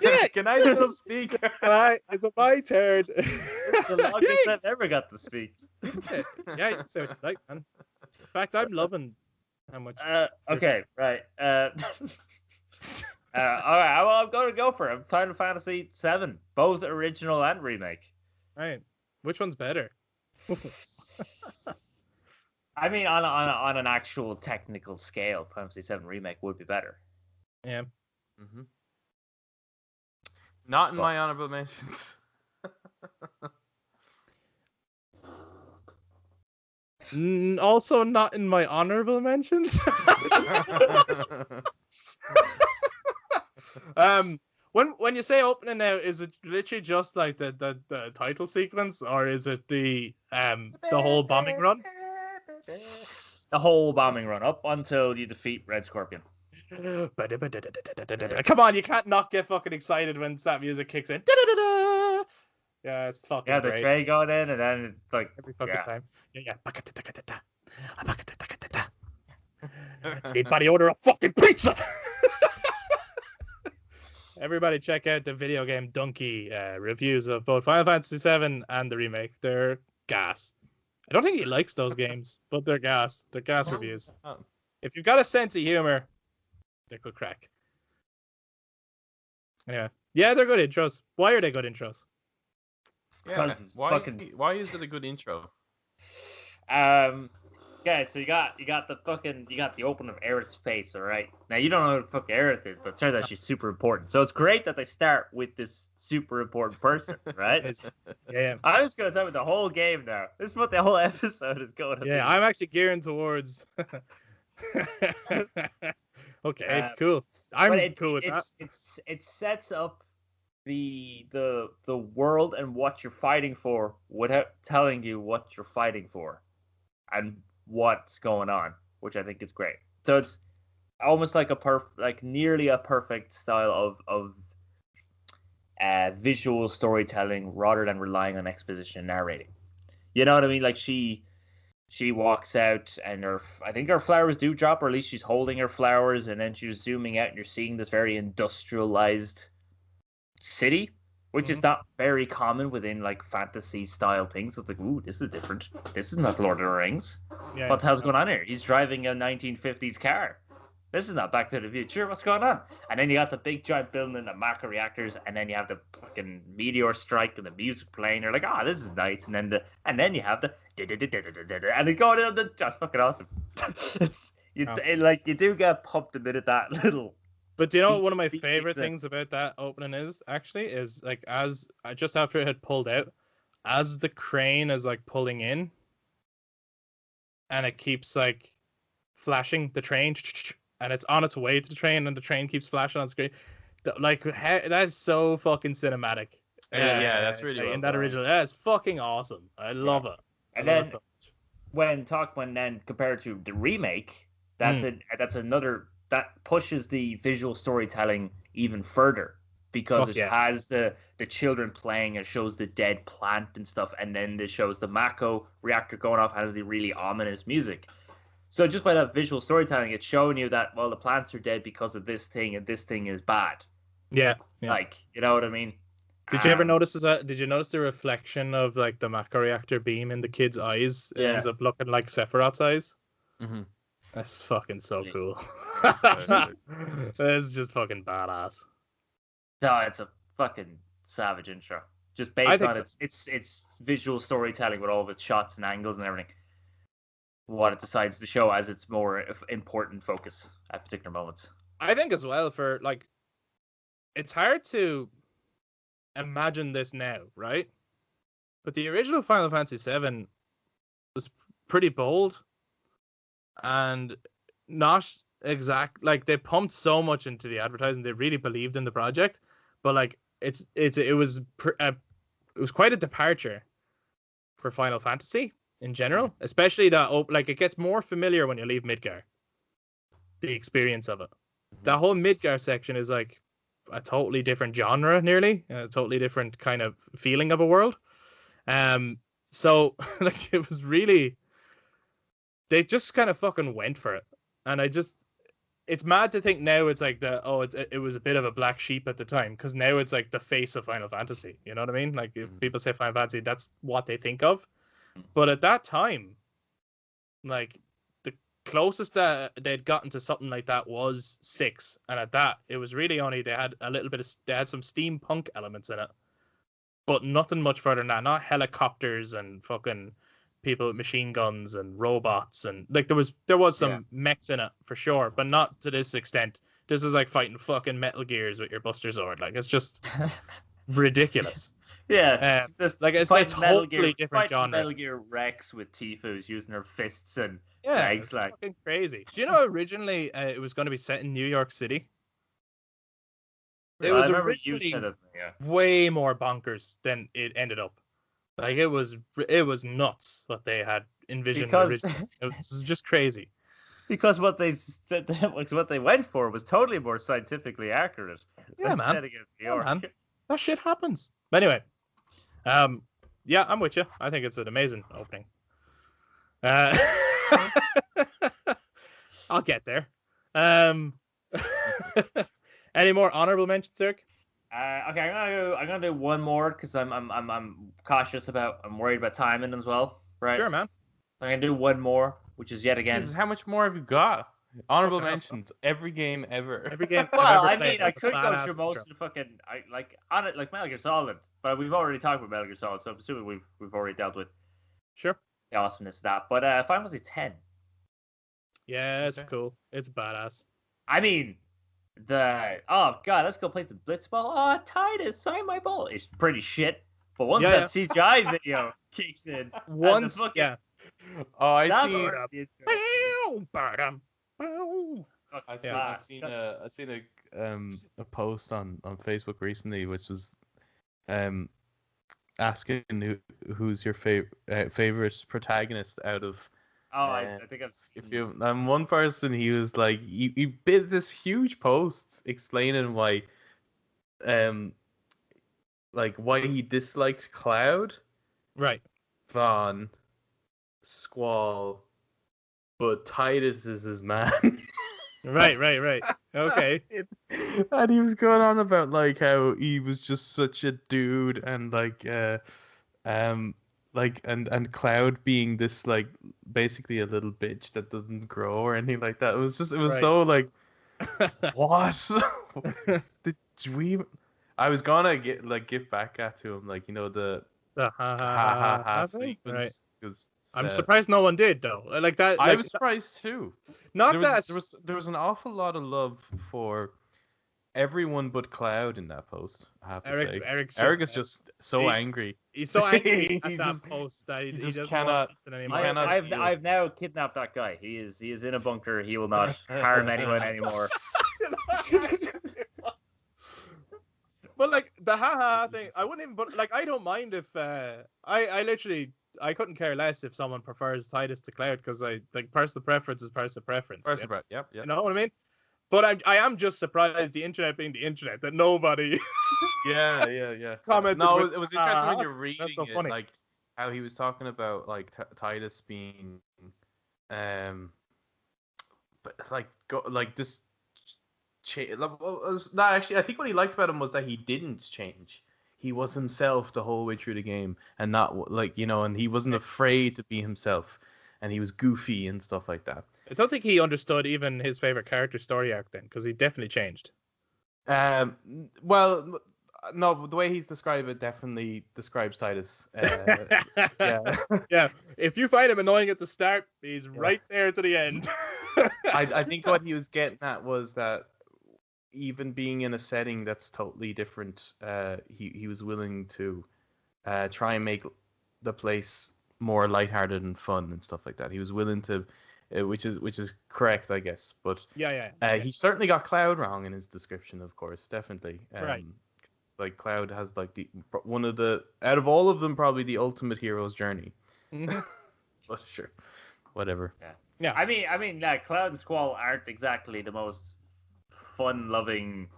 Yeah. Can I still speak? Is it my turn? It's the longest I've ever got to speak. Yeah, you can say what you like, man. In fact, I'm loving how much. Okay, right. All right. Well, I'm going to go for it. Final Fantasy VII, both original and remake. Right. Which one's better? I mean, on an actual technical scale, Final Fantasy VII remake would be better. Yeah. Not in my honorable mentions. Also not in my honorable mentions. When you say opening now, is it literally just like the title sequence, or is it the whole bombing run? The whole bombing run up until you defeat Red Scorpion. Come on, you can't not get fucking excited when that music kicks in. Yeah, it's fucking the great. tray going in, and then it's like Every fucking time. Yeah. Anybody order a fucking pizza? Everybody check out the video game Donkey reviews of both Final Fantasy VII and the remake. They're gas. I don't think he likes those games, but they're gas. They're gas reviews. If you've got a sense of humor, they're good crack. Anyway, yeah, they're good intros. Why are they good intros? Yeah, why is it a good intro? Okay, so you got the open of Aerith's face, all right? Now you don't know who the fuck Aerith is, but it turns out she's super important. So it's great that they start with this super important person, right? Yeah. I'm just gonna tell you the whole game now. This is what the whole episode is going to be. Yeah, I'm actually gearing towards. Okay, cool. I'm cool with that. It sets up the world and what you're fighting for without telling you what you're fighting for and what's going on, which I think is great. So it's almost like nearly a perfect style of visual storytelling rather than relying on exposition and narrating. You know what I mean? Like she walks out and I think her flowers do drop, or at least she's holding her flowers, and then she's zooming out and you're seeing this very industrialized city, which is not very common within like fantasy style things. So it's like, ooh, this is different. This is not Lord of the Rings. Yeah, what the hell's going on here? He's driving a 1950s car. This is not Back to the Future. What's going on? And then you got the big giant building and the macro reactors, and then you have the fucking meteor strike and the music playing. You're like, oh, this is nice. And then you have the and it going in. That's fucking awesome. You do get pumped a bit at that little. But do you know what one of my favorite things about that opening is like as just after it had pulled out, as the crane is like pulling in, and it keeps like flashing the train, and it's on its way to the train, and the train keeps flashing on screen. Like that's so fucking cinematic. Yeah, that's really well in that original. That's fucking awesome. I love it. And then when compared to the remake, that's another. That pushes the visual storytelling even further because has the children playing. It shows the dead plant and stuff, and then it shows the Mako reactor going off, has the really ominous music. So just by that visual storytelling, it's showing you that, well, the plants are dead because of this thing, and this thing is bad. Yeah. Like, you know what I mean? Did you ever notice that? Did you notice the reflection of like the Mako reactor beam in the kid's eyes? It ends up looking like Sephiroth's eyes. Mm-hmm. That's fucking so cool. That's just fucking badass. No, it's a fucking savage intro. Just based on its visual storytelling with all of its shots and angles and everything. What it decides to show as its more important focus at particular moments. I think as well for like, it's hard to imagine this now, right? But the original Final Fantasy VII was pretty bold. And not exact, like they pumped so much into the advertising, they really believed in the project, but like it was quite a departure for Final Fantasy in general, especially that like it gets more familiar when you leave Midgar. The experience of it, that whole Midgar section is like a totally different genre, nearly a totally different kind of feeling of a world. So like it was really. They just kind of fucking went for it, and it's mad to think now it's like it was a bit of a black sheep at the time, because now it's like the face of Final Fantasy. You know what I mean? Like if people say Final Fantasy, that's what they think of. But at that time, like the closest that they'd gotten to something like that was 6, and at that it was really only they had some steampunk elements in it, but nothing much further than that. Not helicopters and fucking people with machine guns and robots, and like there was some mechs in it for sure, but not to this extent. This is like fighting fucking Metal Gears with your Buster Sword. Like, it's just ridiculous. Yeah, just like it's a totally different genre. Metal Gear Rex with Tifa who's using her fists and yeah, legs. It's like fucking crazy. Do you know originally it was going to be set in New York City? It was originally way more bonkers than it ended up. Like it was nuts what they had envisioned originally. It was just crazy. Because what they went for was totally more scientifically accurate. Yeah, man. Setting it in New York. Man. That shit happens. But anyway, yeah, I'm with you. I think it's an amazing opening. I'll get there. Any more honorable mentions, Eric? Okay, I'm gonna do one more because I'm cautious about. I'm worried about timing as well. Right. Sure, man. I'm gonna do one more, which is yet again. Jesus, how much more have you got? Honorable mentions. Every game ever. Every game. Well, I mean, I could go through most of the fucking. Like Metal Gear Solid, but we've already talked about Metal Gear Solid, so I'm assuming we've already dealt with. Sure. The awesomeness of that, but Final Fantasy X. Yeah, it's cool. It's badass. I mean, oh god, let's go play some Blitzball. Oh, Titus, sign my ball. It's pretty shit, but once that CGI video kicks in, yeah. Oh, I've seen a post on Facebook recently, which was asking who's your favorite protagonist out of. Oh, I think I've seen. If you one person, he was like, he did this huge post explaining why, like why he disliked Cloud, right, Vaughn, Squall, but Titus is his man. Right. Okay. And he was going on about like how he was just such a dude and like and Cloud being this like basically a little bitch that doesn't grow or anything like that. It was so like what? Did we? I was gonna give back at to him like the ha sequence because. I'm surprised no one did though. Like that. I was surprised too. There was an awful lot of love for everyone but Cloud in that post. I have to say, Eric is just so angry. He's so angry at that post that he just cannot listen anymore. I've now kidnapped that guy. He is in a bunker. He will not harm anyone anymore. But like the haha thing, I wouldn't even. But like, I don't mind if I couldn't care less if someone prefers Titus to Cloud because I like personal preference is personal preference. Yep. You know what I mean? But I am just surprised, the internet being the internet, that nobody. Yeah. Commented. No, it was interesting when you're reading so it, funny. like how he was talking about like Titus being, but like this. No, actually, I think what he liked about him was that he didn't change. He was himself the whole way through the game, and not like and he wasn't afraid to be himself, and he was goofy and stuff like that. I don't think he understood even his favorite character story arc then, because he definitely changed. Well, no, the way he's described it definitely describes Titus. Yeah. If you find him annoying at the start, he's right there to the end. I think what he was getting at was that even being in a setting that's totally different, he was willing to try and make the place more lighthearted and fun and stuff like that. He was willing to, which is correct, I guess. But he certainly got Cloud wrong in his description, of course, definitely. Right. Like Cloud has like one of the out of all of them probably the ultimate hero's journey. Mm-hmm. But sure, whatever. Yeah. I mean, Cloud and Squall aren't exactly the most fun-loving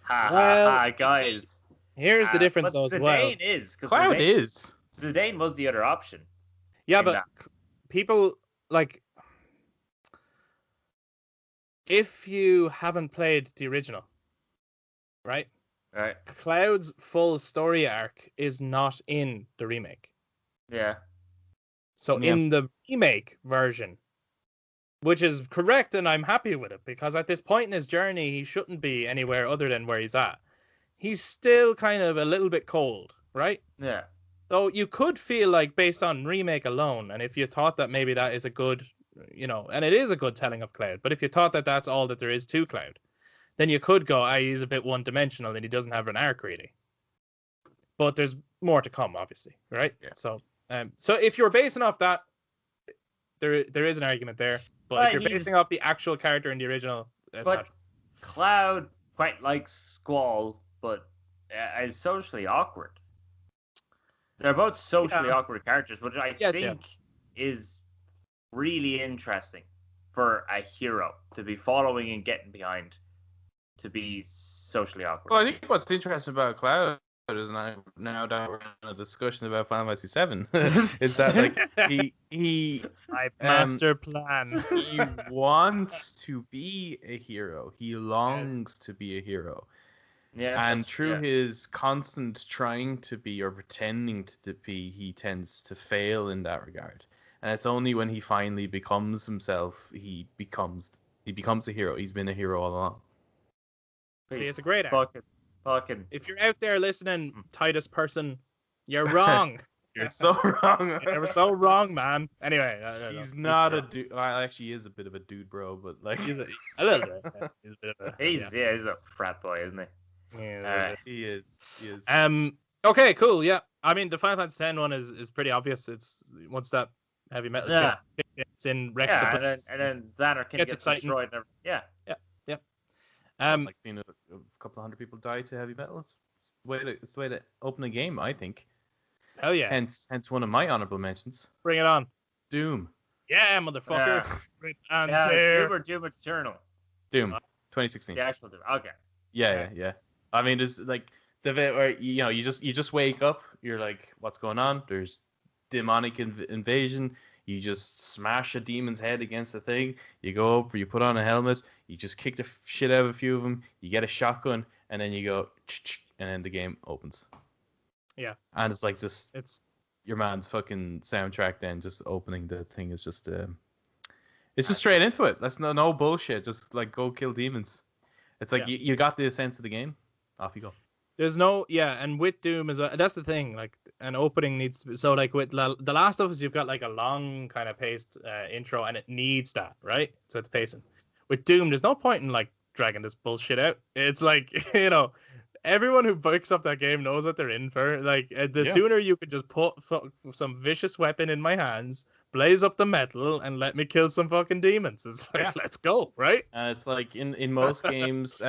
guys. Here's the difference though as well. Zidane is. Cloud is. Zidane was the other option. Yeah, but people like if you haven't played the original, right? Right. Cloud's full story arc is not in the remake. Yeah. So in the remake version, which is correct, and I'm happy with it, because at this point in his journey, he shouldn't be anywhere other than where he's at. He's still kind of a little bit cold, right? Yeah. So you could feel like, based on remake alone, and if you thought that maybe that is a good, and it is a good telling of Cloud, but if you thought that that's all that there is to Cloud, then you could go, he's a bit one-dimensional and he doesn't have an arc really. But there's more to come, obviously, right? Yeah. So if you're basing off that, there is an argument there. But if you're basing off the actual character in the original, that's not true. Cloud quite likes Squall, but is socially awkward. They're both socially awkward characters, which I think is really interesting for a hero to be following and getting behind, to be socially awkward. Well, I think what's interesting about Cloud is now that we're in a discussion about Final Fantasy VII, is that like he master plan. He wants to be a hero. He longs to be a hero. Yeah, and through his constant trying to be or pretending to be, he tends to fail in that regard. And it's only when he finally becomes himself, he becomes a hero. He's been a hero all along. See, it's a great act. Fucking. If you're out there listening, Titus person, you're wrong. You're so wrong. You're so wrong, man. Anyway, he's not a dude. Well, actually, he is a bit of a dude, bro. But like, he's a little bit. Yeah. He's a bit of a. He's a frat boy, isn't he? Yeah, he is. Okay, cool. Yeah, I mean the Final Fantasy X one is pretty obvious. It's once that heavy metal shit it's in Rex to place. And then Xanarkand gets destroyed. Yeah. I've like seen a couple of hundred people die to heavy metal. It's the way to open a game, I think. Hell yeah. Hence one of my honorable mentions. Bring it on. Doom. Yeah, motherfucker. Doom or Doom Eternal? Doom. 2016. The actual Doom. Okay. Yeah. I mean, there's like the bit where you just wake up. You're like, what's going on? There's demonic invasion. You just smash a demon's head against the thing. You go over, you put on a helmet. You just kick the shit out of a few of them. You get a shotgun, and then you go, and then the game opens. Yeah. And it's like this. It's your man's fucking soundtrack. Then just opening the thing is just it's just straight into it. That's no bullshit. Just like go kill demons. It's like you got the sense of the game. Off you go. There's and with Doom that's the thing. Like an opening needs to be, so like with The Last of Us, you've got like a long kind of paced intro, and it needs that, right? So it's pacing. With Doom, there's no point in like dragging this bullshit out. It's like everyone who picks up that game knows what they're in for. Like the sooner you could just put some vicious weapon in my hands, blaze up the metal, and let me kill some fucking demons. It's like let's go, right? It's like in most games,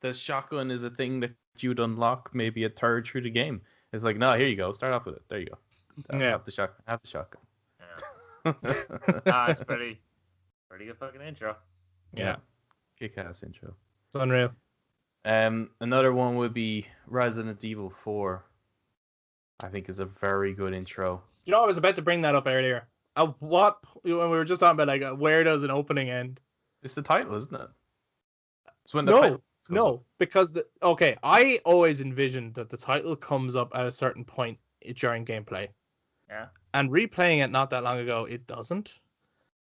the shotgun is a thing that you'd unlock maybe a third through the game. It's like, no, here you go. Start off with it. There you go. Have the shotgun. Yeah. It's pretty good fucking intro. Yeah. Kick-ass intro. It's unreal. Another one would be Resident Evil 4. I think is a very good intro. I was about to bring that up earlier. When we were just talking about like where does an opening end? It's the title, isn't it? It's when the title No, because I always envisioned that the title comes up at a certain point during gameplay. Yeah. And replaying it not that long ago, it doesn't.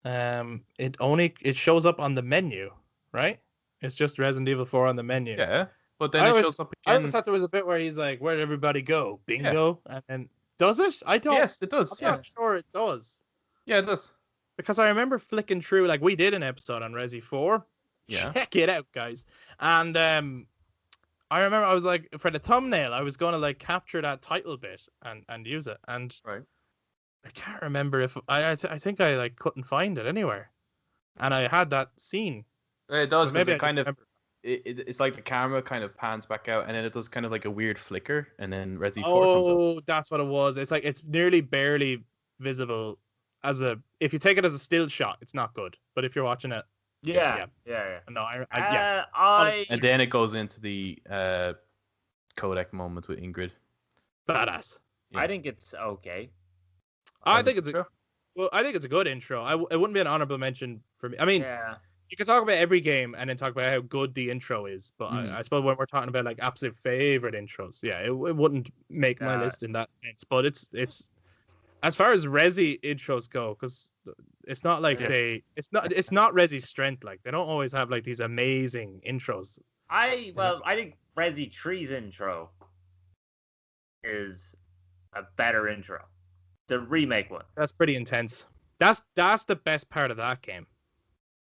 It shows up on the menu, right? It's just Resident Evil 4 on the menu. Yeah. But then it shows up again. I always thought there was a bit where he's like, "Where'd everybody go? Bingo!" And then does it? I don't. Yes, it does. I'm not sure it does. Yeah, it does. Because I remember flicking through, like we did an episode on Resi 4. Yeah. Check it out, guys. And I remember I was like, for the thumbnail, I was going to like capture that title bit and use it. And right. I can't remember if I think I like couldn't find it anywhere. And I had that scene. It does, because it kind of it's like the camera kind of pans back out, and then it does kind of like a weird flicker, and then Resi 4 comes up. Oh, that's what it was. It's like it's nearly barely visible if you take it as a still shot, it's not good. But if you're watching it. Yeah. No, And then it goes into the codec moment with Ingrid. Badass. Yeah. I think it's okay. I think it's a good intro. It wouldn't be an honorable mention for me. I mean, you can talk about every game and then talk about how good the intro is, but I suppose when we're talking about like absolute favorite intros, it wouldn't make my list in that sense. But it's as far as Resi intros go, because it's not like it's not Resi's strength. Like they don't always have like these amazing intros. I think Resi 3's intro is a better intro. The remake one. That's pretty intense. That's the best part of that game.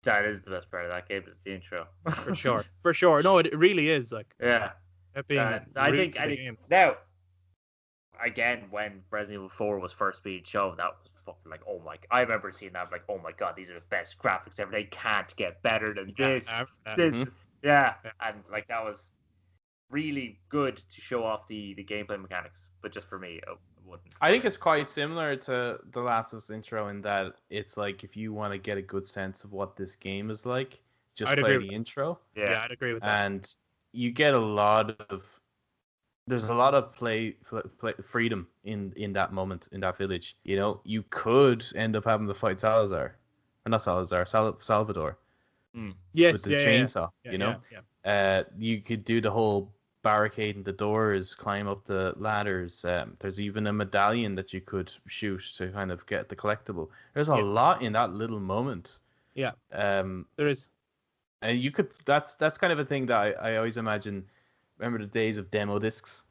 That is the best part of that game, is the intro. For sure. For sure. No, it really is. Like, Yeah. it being I roots think of the game. now, again, when Resident Evil 4 was first being shown, that was fucking like, oh my! I remember seeing that, like, oh my god, these are the best graphics ever. They can't get better than this. Mm-hmm. Yeah, and like that was really good to show off the gameplay mechanics. But just for me, it wouldn't. I think it's quite similar to The Last of Us intro in that it's like if you want to get a good sense of what this game is like, just play the intro. Yeah, I'd agree with that. And you get there's a lot of play freedom in that moment, in that village. You know, you could end up having to fight Salvador. Yes, with the chainsaw. You know, you could do the whole barricading the doors, climb up the ladders. There's even a medallion that you could shoot to kind of get the collectible. There's a lot in that little moment. Yeah. There is. And you could. That's kind of a thing that I always imagine. Remember the days of demo discs?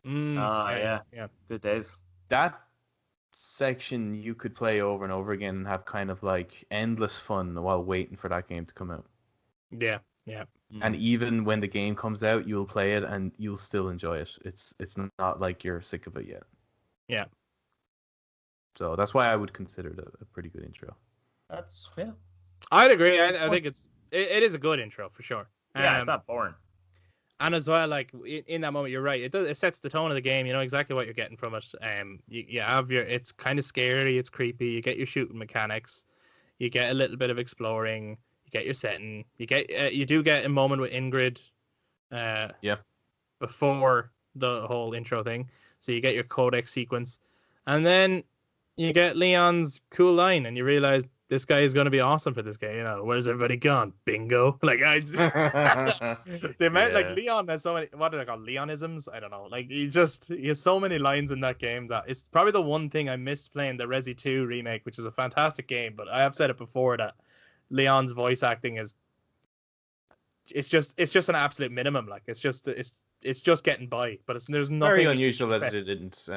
Yeah. Good days. That section you could play over and over again and have kind of like endless fun while waiting for that game to come out. Yeah. And even when the game comes out, you'll play it and you'll still enjoy it. It's not like you're sick of it yet. Yeah. So that's why I would consider it a pretty good intro. I'd agree. I think it is a good intro for sure. Yeah, it's not boring. And as well, like in that moment, you're right. It sets the tone of the game. You know exactly what you're getting from it. You have it's kind of scary. It's creepy. You get your shooting mechanics. You get a little bit of exploring. You get your setting. You do get a moment with Ingrid. Before the whole intro thing, so you get your codex sequence, and then you get Leon's cool line, and you realize this guy is going to be awesome for this game. You know, where's everybody gone? Bingo. Like they meant like Leon has so many. What do they call Leonisms? I don't know. Like he has so many lines in that game that it's probably the one thing I miss playing the Resi 2 remake, which is a fantastic game. But I have said it before that Leon's voice acting is. It's just an absolute minimum. Like it's just getting by. But there's nothing very unusual that they didn't.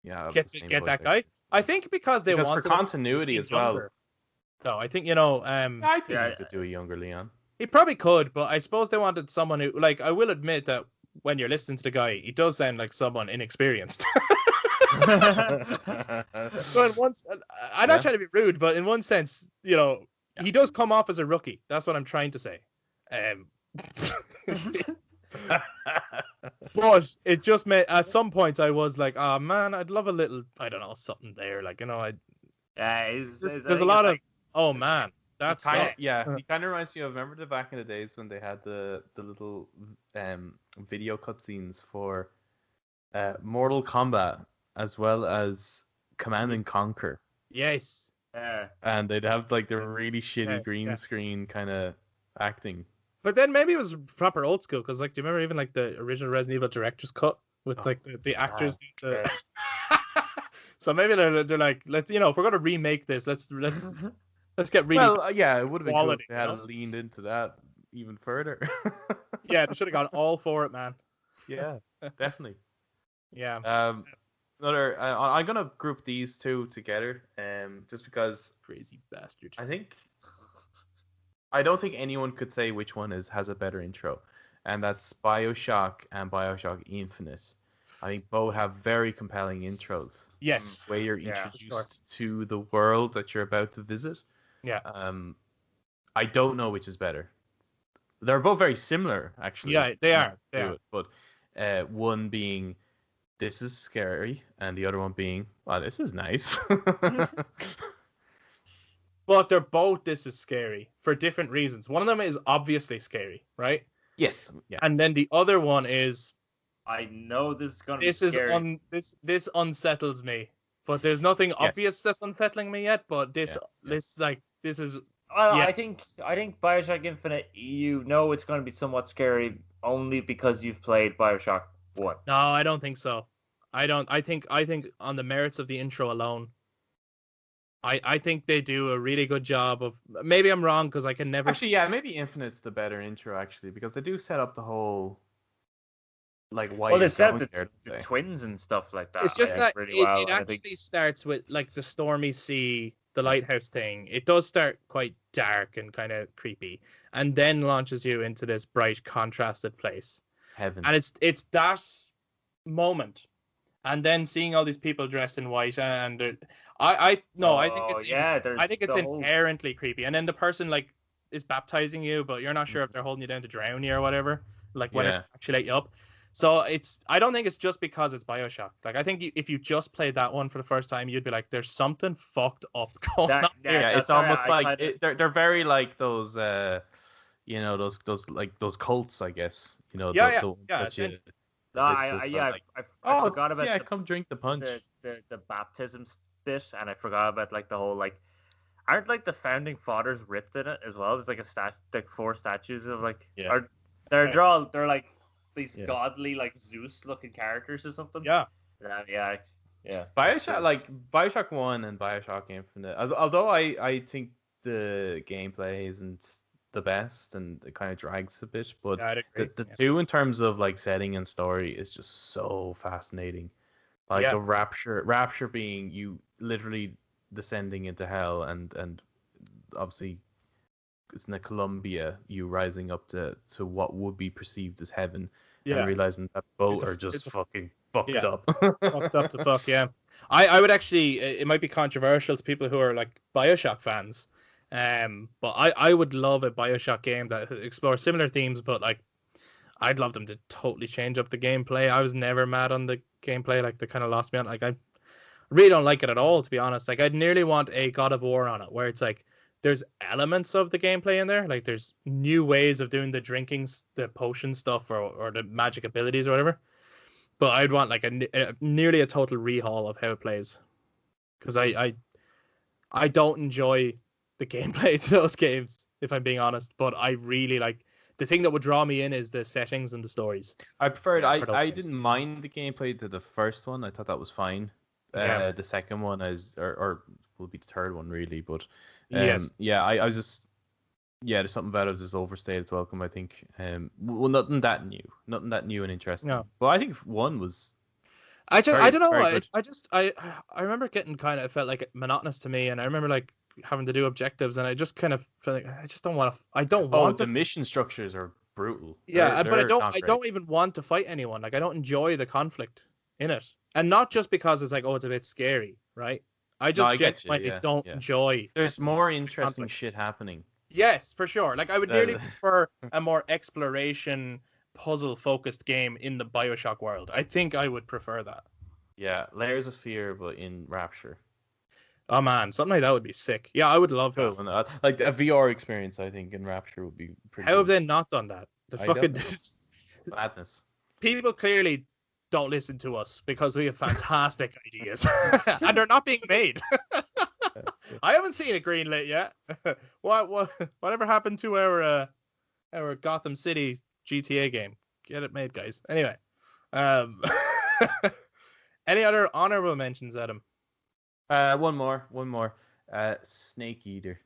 Get that guy. I think because wanted for continuity as well. Younger. So I think I think you could do a younger Leon. He probably could, but I suppose they wanted someone who, like, I will admit that when you're listening to the guy, he does sound like someone inexperienced. So I'm not trying to be rude, but in one sense, he does come off as a rookie. That's what I'm trying to say. But it just made, at some points I was like, oh man, I'd love a little, I don't know, something there. Like, there's a lot of, oh man, that's he kind of reminds me of, remember back in the days when they had the little video cutscenes for Mortal Kombat as well as Command and Conquer. Yes. And they'd have like the really shitty green screen kind of acting. But then maybe it was proper old school, because like, do you remember even like the original Resident Evil director's cut with like the actors? So maybe they're like, let's if we're gonna remake this, let's get really. Well, it would have been cool if they had leaned into that even further. Yeah, they should have gone all for it, man. Yeah, definitely. Yeah. I'm gonna group these two together, just because crazy bastard. I don't think anyone could say which one has a better intro, and that's Bioshock and Bioshock Infinite. I think both have very compelling intros. Yes. Where you're introduced to the world that you're about to visit. Yeah. I don't know which is better. They're both very similar, actually. Yeah, they are. But one being, this is scary, and the other one being, well, this is nice. But they're both, this is scary for different reasons. One of them is obviously scary, right? Yes. Yeah. And then the other one is, I know this is going to be scary. This unsettles me. But there's nothing obvious that's unsettling me yet. But this is. I think Bioshock Infinite, it's going to be somewhat scary only because you've played Bioshock 1. No, I don't think so. I think on the merits of the intro alone, I think they do a really good job of. Maybe I'm wrong because I can never. Actually, maybe Infinite's the better intro actually, because they do set up the whole. Like why? Well, they set up the twins and stuff like that. It's just that really it actually starts with like the stormy sea, the lighthouse thing, it does start quite dark and kind of creepy, and then launches you into this bright, contrasted place. Heaven. And it's that moment, and then seeing all these people dressed in white, and I think it's inherently creepy. And then the person like is baptizing you, but you're not sure if they're holding you down to drown you or whatever. Like when it actually let you up. So I don't think it's just because it's Bioshock. Like I think if you just played that one for the first time, you'd be like, "There's something fucked up going on." Yeah, it's almost like they're very like those, those cults, I guess. You know, I forgot about come drink the punch. The baptism bit, and I forgot about like the whole like, aren't like the founding fathers ripped in it as well? There's like like 4 statues of like, they're like these godly like Zeus looking characters or something. Yeah. Bioshock 1 and Bioshock Infinite. Although I think the gameplay isn't the best and it kind of drags a bit, but the two in terms of like setting and story is just so fascinating. Like the rapture being you literally descending into hell, and obviously it's in Colombia, you rising up to what would be perceived as heaven, and realizing that both are just fucking fucked up. Fucked up to fuck, yeah. I would actually, it might be controversial to people who are like Bioshock fans, but I would love a Bioshock game that explores similar themes, but like I'd love them to totally change up the gameplay. I was never mad on the gameplay, like they kind of lost me on. Like I really don't like it at all, to be honest. Like I'd nearly want a God of War on it, where it's like there's elements of the gameplay in there, like there's new ways of doing the potion stuff or the magic abilities or whatever. But I'd want like nearly a total rehaul of how it plays, because I don't enjoy the gameplay to those games, if I'm being honest. But I really like the thing that would draw me in is the settings and the stories. I preferred. I didn't mind the gameplay to the first one. I thought that was fine. The second one or will be the third one really, but I was just there's something about it that's overstayed its welcome, I think. Well, nothing that new and interesting. No. But I think one was. I don't know. I remember getting kind of, it felt like monotonous to me, and I remember like having to do objectives, and I just kind of felt like I just don't want to. I don't want. The mission structures are brutal. Yeah, but I don't even want to fight anyone. Like I don't enjoy the conflict in it, and not just because it's like, oh, it's a bit scary, right? I just genuinely don't enjoy. There's more interesting shit happening. Yes, for sure. Like I would nearly prefer a more exploration, puzzle-focused game in the Bioshock world. I think I would prefer that. Yeah, Layers of Fear, but in Rapture. Oh man, something like that would be sick. Yeah, I would love that. Like a VR experience, I think, in Rapture would be pretty. How have they not done that? The fucking madness. People clearly don't listen to us because we have fantastic ideas, and they're not being made. I haven't seen it greenlit yet. Whatever happened to our Gotham City GTA game? Get it made, guys. Anyway, any other honorable mentions, Adam? One more. Snake Eater.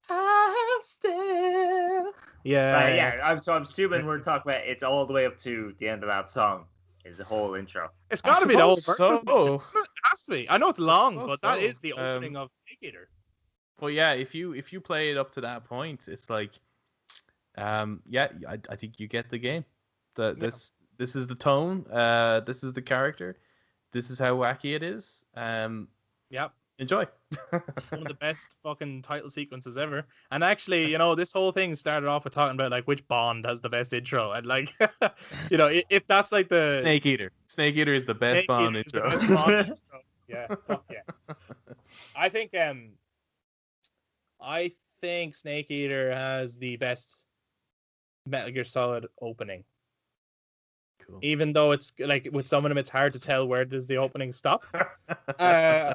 I'm still. I'm assuming we're talking about it's all the way up to the end of that song. Is the whole intro. It's got to be the whole version. So. It has to be. I know it's long, but that is the opening of Snake Eater. Well, yeah, if you play it up to that point, it's like, I think you get the game. This is the tone. This is the character. This is how wacky it is. Yep. Enjoy. One of the best fucking title sequences ever. And actually, this whole thing started off with talking about like which Bond has the best intro, and like, if that's like the Snake Eater. Snake Eater is the best Bond intro. Yeah, fuck yeah. I think Snake Eater has the best Metal Gear Solid opening. Cool. Even though it's like with some of them, it's hard to tell where does the opening stop.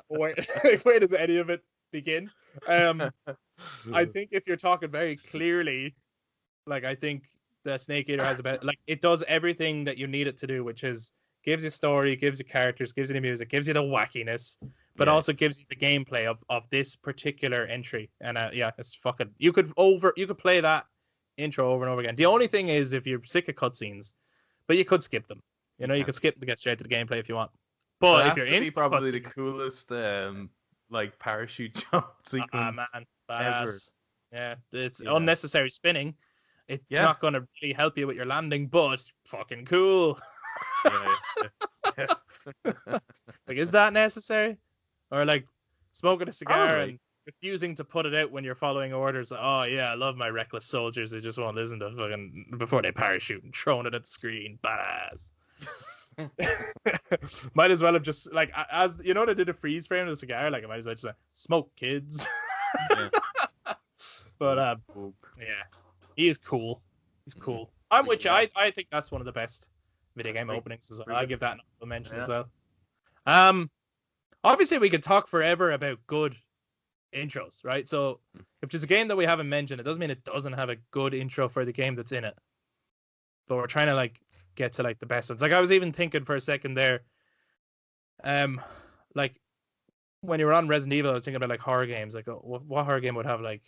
Where does any of it begin? I think if you're talking very clearly, like I think the Snake Eater has it does everything that you need it to do, which is gives you story, gives you characters, gives you the music, gives you the wackiness, but also gives you the gameplay of this particular entry. And it's fucking. You could play that intro over and over again. The only thing is if you're sick of cutscenes. But you could skip them. You could skip to get straight to the gameplay if you want. But if you're into probably the coolest like parachute jump sequence man, ever. badass. Yeah, it's Yeah. unnecessary spinning. It's Yeah. not going to really help you with your landing, but fucking cool. Yeah. Like, is that necessary? Or like smoking a cigar Probably. and refusing to put it out when you're following orders. Oh yeah, I love my reckless soldiers who just won't listen to fucking before they parachute and throwing it at the screen. Badass. Might as well have just like as you know they did a freeze frame of the cigar. Like I might as well just say, smoke, kids. Yeah. But yeah, he is cool. He's cool. I'm with you. I think that's one of the best video game openings as well. I give that an honorable mention as well. Obviously we could talk forever about good intros, right? So if there's a game that we haven't mentioned, it doesn't mean it doesn't have a good intro for the game that's in it. But we're trying to like get to like the best ones. Like I was even thinking for a second there, like when you were on Resident Evil, I was thinking about like horror games. Like what horror game would have like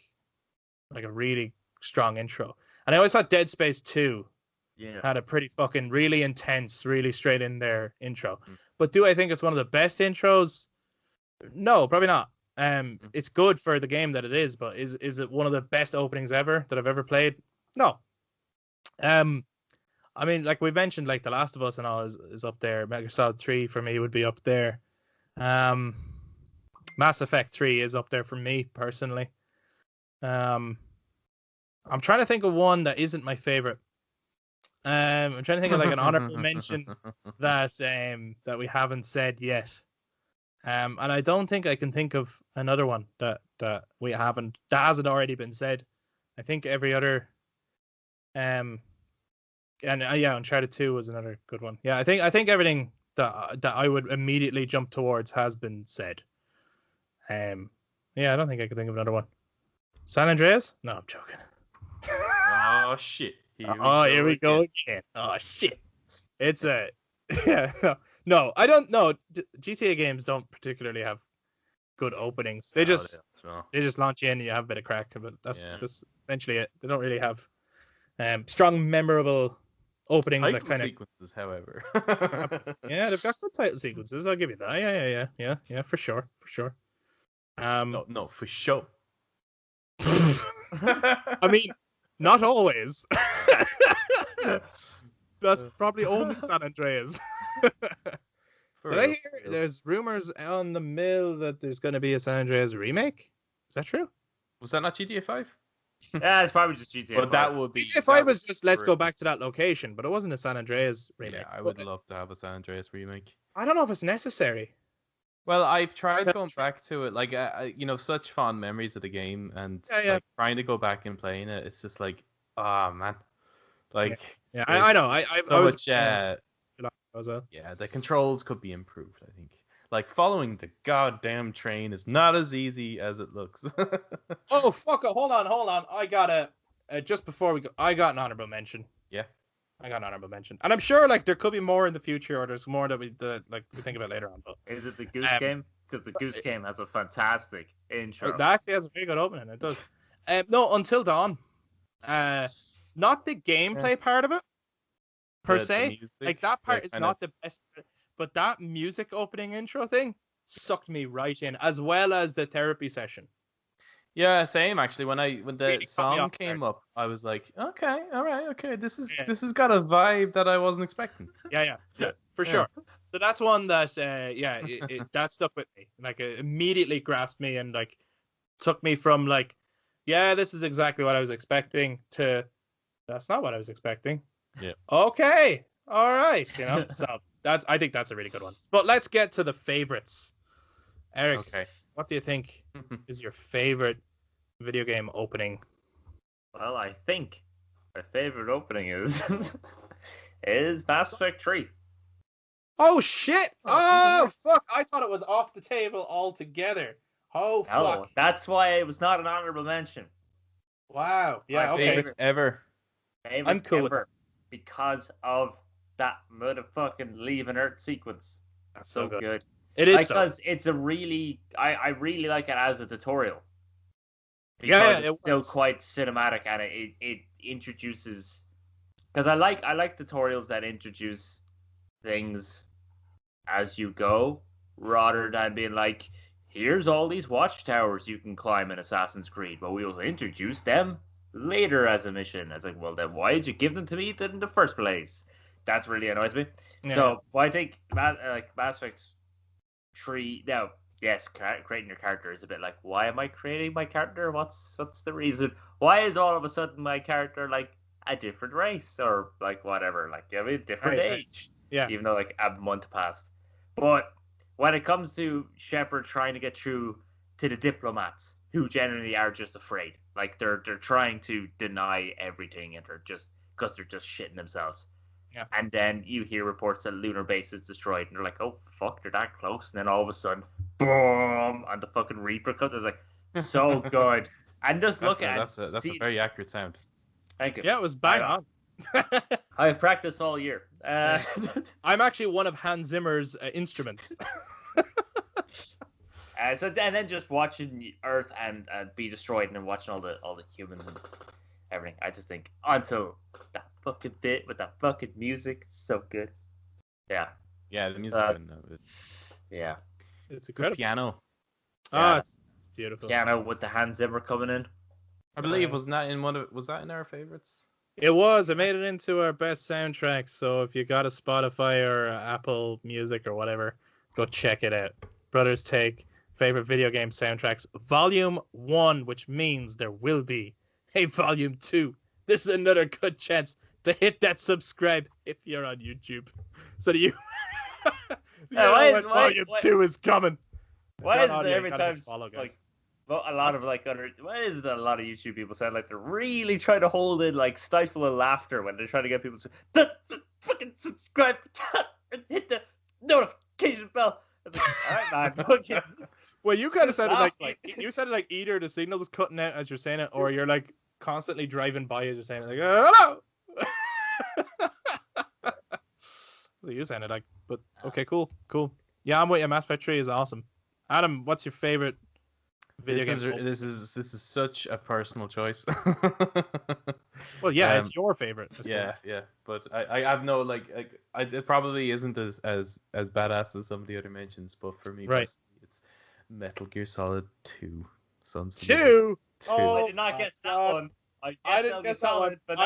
a really strong intro? And I always thought Dead Space 2 had a pretty fucking really intense, really straight in there intro. But do I think it's one of the best intros? No, probably not. It's good for the game that it is, but is it one of the best openings ever that I've ever played? No. I mean, like we mentioned, like The Last of Us and all is up there. Metal Gear Solid 3 for me would be up there. Mass Effect 3 is up there for me personally. I'm trying to think of one that isn't my favorite. I'm trying to think of like an honorable mention that we haven't said yet. And I don't think I can think of another one that hasn't already been said. I think every other Uncharted 2 was another good one. Yeah, I think everything that I would immediately jump towards has been said. I don't think I could think of another one. San Andreas? No, I'm joking. Oh shit. Here we go again. Oh shit. It's no, I don't know. GTA games don't particularly have good openings. They just launch you in and you have a bit of crack, but that's essentially it. They don't really have strong, memorable openings title that kind sequences, however. Yeah, they've got good title sequences. I'll give you that. Yeah, for sure. No, for sure. I mean, not always. That's probably only San Andreas. Did I hear there's rumors on the mill that there's going to be a San Andreas remake? Is that true? Was that not GTA 5? Yeah, it's probably just GTA 5. But that would be... GTA 5 was just let's go back to that location, but it wasn't a San Andreas remake. Yeah, I would love to have a San Andreas remake. I don't know if it's necessary. Well, I've tried going back to it, like, such fond memories of the game, and like, trying to go back and playing it, it's just like, man. Like... Yeah, I know. The controls could be improved, I think. Like, following the goddamn train is not as easy as it looks. Oh, fuck it. Hold on. I got just before we go, I got an honorable mention. Yeah. I got an honorable mention. And I'm sure, like, there could be more in the future, or there's more that we think about later on. But is it the Goose Game? Because the Goose Game has a fantastic intro. It actually has a very good opening. It does. No, Until Dawn. Not the gameplay part of it, per se. Like, that part is not the best, but that music opening intro thing sucked me right in, as well as the therapy session. Yeah, same actually. When the song came up, I was like, okay, all right, okay, this has got a vibe that I wasn't expecting. Yeah, for sure. So that's one that that stuck with me. Like, it immediately grasped me and like took me from like, yeah, this is exactly what I was expecting to that's not what I was expecting. Yeah. Okay. All right. So I think that's a really good one. But let's get to the favorites. Eric, what do you think is your favorite video game opening? Well, I think my favorite opening is Mass Effect 3. Oh shit! Oh fuck! I thought it was off the table altogether. Oh fuck! No, that's why it was not an honorable mention. Wow. Yeah. My okay. favorite ever. I'm cool with it because of that motherfucking leaving Earth sequence. That's so good. It is because it's a really I really like it as a tutorial. Because it's still quite cinematic and it introduces because I like tutorials that introduce things as you go rather than being like, here's all these watchtowers you can climb in Assassin's Creed, but we will introduce them later as a mission. I was like, well, then why did you give them to me in the first place? That's really annoys me. Yeah. So, I think Mass Effect 3. Now, yes, creating your character is a bit like, why am I creating my character? What's the reason? Why is all of a sudden my character like a different race or like whatever? Like, I mean, different age. Yeah. Even though like a month passed. But when it comes to Shepard trying to get through to the diplomats, who generally are just afraid, like they're trying to deny everything, and they're just because they're just shitting themselves. Yeah. And then you hear reports that lunar base is destroyed, and they're like, "Oh fuck, they're that close!" And then all of a sudden, boom, and the fucking Reaper comes. It's like so good. And just look at that's a very accurate sound. Thank you. Yeah, it was bang on. I've practiced all year. I'm actually one of Hans Zimmer's instruments. So and then just watching Earth and be destroyed, and then watching all the humans and everything. I just think until that fucking bit with that fucking music, it's so good. Yeah. Yeah, the music. Yeah. It's incredible. Piano. Oh, it's beautiful. Piano with the Hans Zimmer coming in. I believe was that in our favorites? It was. It made it into our best soundtracks. So if you got a Spotify or Apple Music or whatever, go check it out. Brothers Take favorite video game soundtracks, Volume 1, which means there will be a Volume 2. This is another good chance to hit that subscribe if you're on YouTube, so that you Volume 2 is coming. Why is it every time like a lot of like why is it that a lot of YouTube people sound like they're really trying to hold in like stifle a laughter when they're trying to get people to fucking subscribe and hit the notification bell. It's like, all right, man. Okay. Well, you kind of sounded like you sounded like either the signal was cutting out as you're saying it, or you're like constantly driving by as you're saying it, like hello. So you sounded like, but okay, cool. Yeah, I'm with you. Mass Effect 3 is awesome. Adam, what's your favorite video game? This is such a personal choice. Well, yeah, it's your favorite. Yeah. But I have no it probably isn't as badass as some of the other mentions, but for me, right, it's Metal Gear Solid 2. Sons of 2. Oh, I did not guess that one. I didn't guess that one. But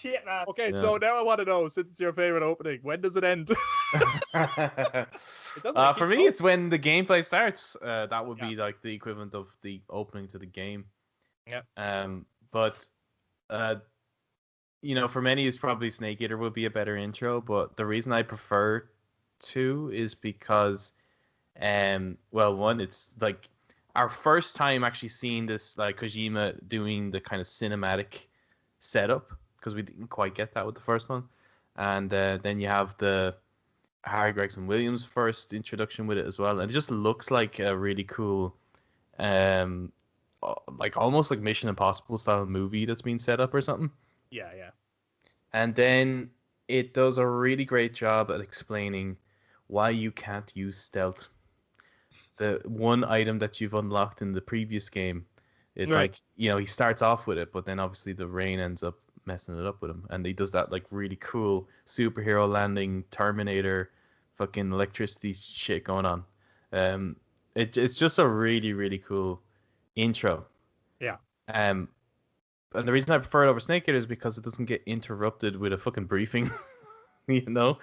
shit, man. Okay, so now I want to know, since it's your favorite opening, when does it end? For me, it's when the gameplay starts. That would be like the equivalent of the opening to the game. Yeah. But for many, it's probably Snake Eater would be a better intro. But the reason I prefer 2 is because, one, it's like our first time actually seeing this, like Kojima doing the kind of cinematic setup, because we didn't quite get that with the first one. And then you have the Harry Gregson Williams first introduction with it as well, and it just looks like a really cool, like almost like Mission Impossible style movie that's been set up or something. Yeah. And then it does a really great job at explaining why you can't use stealth. The one item that you've unlocked in the previous game, it's right. like, he starts off with it, but then obviously the rain ends up messing it up with him, and he does that like really cool superhero landing Terminator fucking electricity shit going on. It's just a really, really cool intro. Yeah. And the reason I prefer it over Snake Eater is because it doesn't get interrupted with a fucking briefing. Yeah.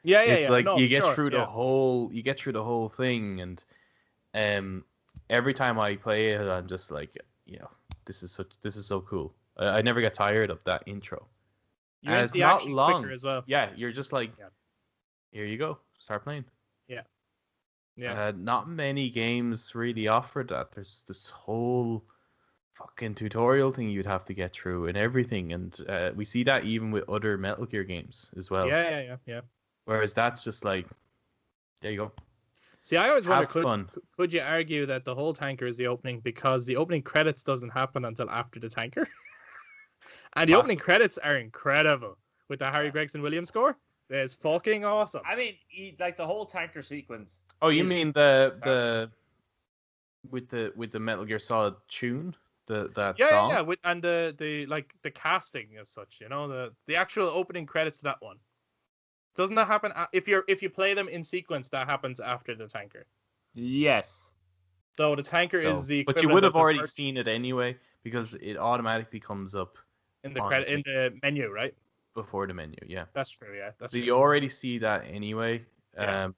It's like you get through the whole thing, and every time I play it, I'm just like, this is so cool. I never get tired of that intro. You're into the action quicker as well. Yeah, you're just like, here you go, start playing. Yeah. Not many games really offer that. There's this whole fucking tutorial thing you'd have to get through and everything, and we see that even with other Metal Gear games as well. Yeah. Whereas that's just like, there you go. See, I always wonder, could you argue that the whole tanker is the opening because the opening credits doesn't happen until after the tanker? And the opening credits are incredible with the Harry Gregson Williams score. It's fucking awesome. I mean, like the whole tanker sequence. Oh, you mean the with the Metal Gear Solid tune, that song? Yeah, and the casting as such, the actual opening credits to that one. Doesn't that happen if you play them in sequence? That happens after the tanker. Yes. So the tanker is the But you equivalent would of have the already first seen it anyway because it automatically comes up in the menu, right? before the menu. Yeah. That's true. Yeah, that's So true. you already see that anyway. Yeah.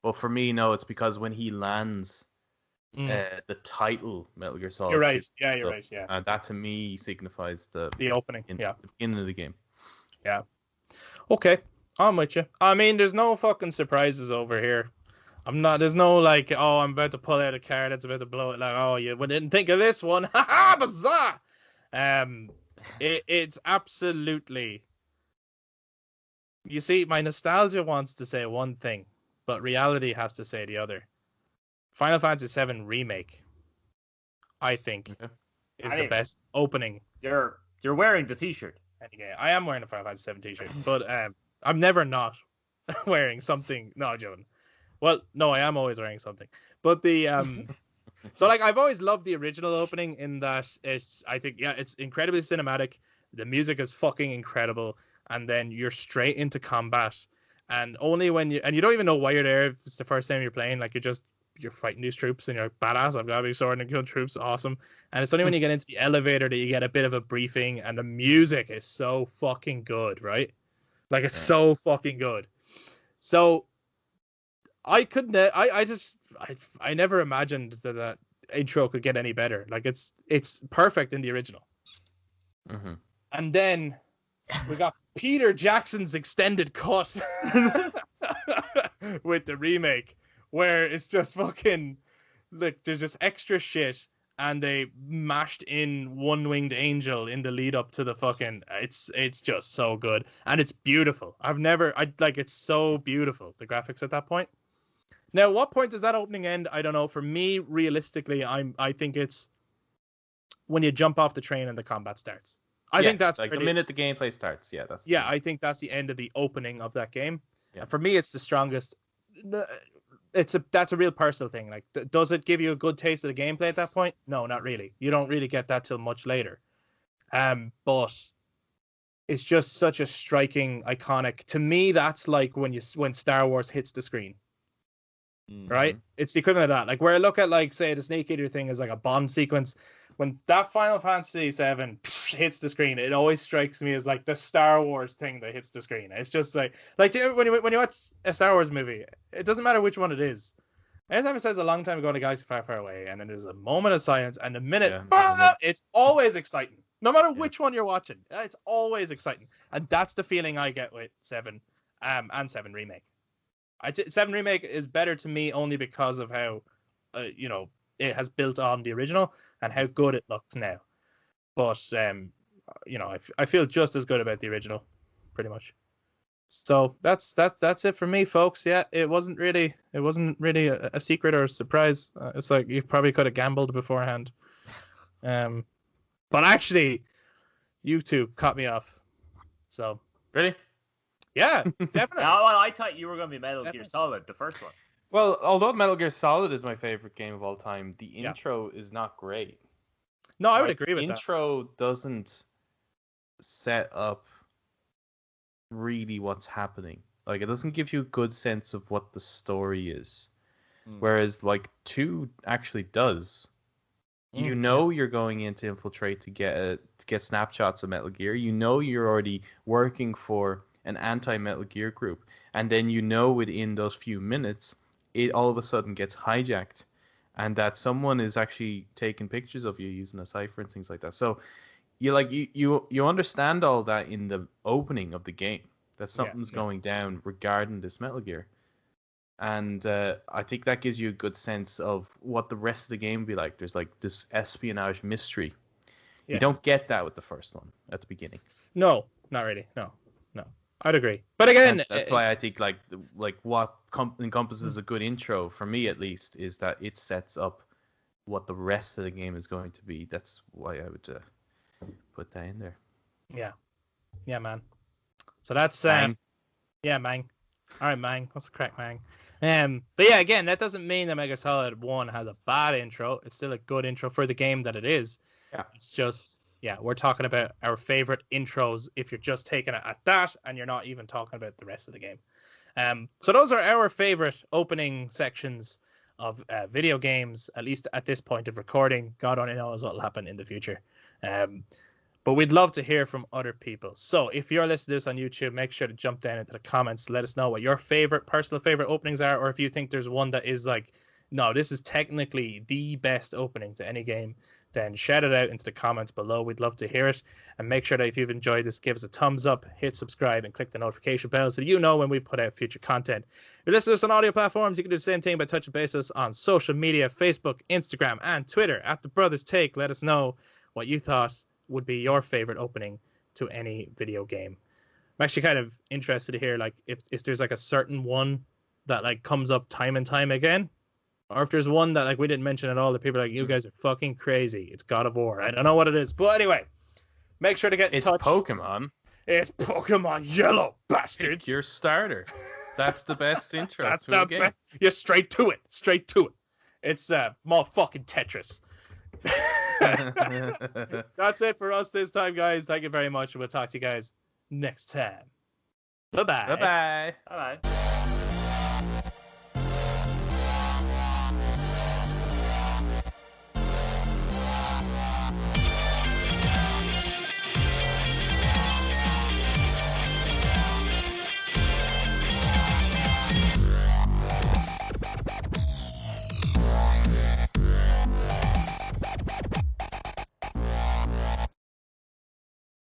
But for me, no, it's because when he lands, the title Metal Gear Solid. You're right. 2 Yeah, comes you're up, right. Yeah. and that to me signifies the opening. the Yeah. beginning of the game. Yeah. Okay, I'm with you. I mean, there's no fucking surprises over here. There's no like, oh, I'm about to pull out a card that's about to blow it. Like, oh, you didn't think of this one. Ha ha, bizarre. It's absolutely. You see, my nostalgia wants to say one thing, but reality has to say the other. Final Fantasy VII Remake, I think, is the best opening. You're wearing the T-shirt. I am wearing a Final Fantasy VII T-shirt, but I'm never not wearing something. No, Joan. Well, no, I am always wearing something. But the so like I've always loved the original opening in that it's incredibly cinematic. The music is fucking incredible, and then you're straight into combat. And only when you don't even know why you're there. If it's the first time you're playing, like you're fighting these troops and you're badass. I've got to be sword and kill troops, awesome. And it's only when you get into the elevator that you get a bit of a briefing, and the music is so fucking good, right? Like it's so fucking good. So I never imagined that intro could get any better. Like it's perfect in the original. Mm-hmm. And then we got Peter Jackson's extended cut with the remake, where it's just fucking like there's just extra shit, and they mashed in One Winged Angel in the lead up to the fucking. It's just so good, and it's beautiful. It's so beautiful, the graphics at that point. Now, what point does that opening end? I don't know. For me, realistically, I think it's when you jump off the train and the combat starts. I think that's like the minute the gameplay starts. Yeah, I think that's the end of the opening of that game. Yeah. And for me, it's the strongest. That's a real personal thing. Like, does it give you a good taste of the gameplay at that point? No, not really. You don't really get that till much later. But it's just such a striking, iconic. To me, that's like when Star Wars hits the screen. Mm-hmm. Right? It's the equivalent of that. Like, where I look at, like, say, the Snake Eater thing is like a Bond sequence. When that Final Fantasy VII hits the screen, it always strikes me as like the Star Wars thing that hits the screen. It's just like when you watch a Star Wars movie, it doesn't matter which one it is. Anytime it says a long time ago in a galaxy far, far away, and then there's a moment of silence, and the minute, it's always exciting. No matter which one you're watching, it's always exciting. And that's the feeling I get with 7 and 7 Remake. 7 Remake is better to me only because of how, it has built on the original and how good it looks now. But, I feel just as good about the original, pretty much. So that's it for me, folks. Yeah, it wasn't really a secret or a surprise. It's like you probably could have gambled beforehand. But actually, you two caught me off. So really, yeah, definitely. I thought you were going to be Metal Gear Solid, the first one. Well, although Metal Gear Solid is my favorite game of all time, the intro is not great. No, I would agree with that. The intro doesn't set up really what's happening. Like, it doesn't give you a good sense of what the story is. Whereas, like, 2 actually does. You know you're going in to infiltrate to get snapshots of Metal Gear. You know you're already working for an anti-Metal Gear group. And then you know within those few minutes, it all of a sudden gets hijacked. And that someone is actually taking pictures of you using a cipher and things like that. So you understand all that in the opening of the game, that something's going down regarding this Metal Gear. And I think that gives you a good sense of what the rest of the game will be like. There's like this espionage mystery. You don't get that with the first one at the beginning. No, not really. No. I'd agree. But again, and that's why I think like what encompasses a good intro, for me at least, is that it sets up what the rest of the game is going to be. That's why I would put that in there. Yeah, man. So that's Mang. All right, Mang. What's the crack, Mang? But yeah, again, that doesn't mean that Metal Gear Solid 1 has a bad intro. It's still a good intro for the game that it is. Yeah. It's just, Yeah, we're talking about our favorite intros if you're just taking it at that and you're not even talking about the rest of the game. So those are our favorite opening sections of video games, at least at this point of recording. God only knows what will happen in the future. But we'd love to hear from other people. So if you're listening to this on YouTube, make sure to jump down into the comments. Let us know what your personal favorite openings are, or if you think there's one that is like, no, this is technically the best opening to any game, then shout it out into the comments below. We'd love to hear it. And make sure that if you've enjoyed this, give us a thumbs up, hit subscribe, and click the notification bell so you know when we put out future content. If you're listening to us on audio platforms, you can do the same thing by touching base us on social media, Facebook, Instagram, and Twitter at The Brothers Take. Let us know what you thought would be your favorite opening to any video game. I'm actually kind of interested to hear like if there's like a certain one that like comes up time and time again, or if there's one that like we didn't mention at all that people are like, you guys are fucking crazy. It's God of War. I don't know what it is, but anyway, make sure to get in touch. It's Pokemon Yellow, bastards. Pick your starter. That's the best intro. That's the best. You're straight to it. It's more fucking Tetris. That's it for us this time, guys. Thank you very much. We'll talk to you guys next time. Bye-bye. Bye-bye. Bye-bye.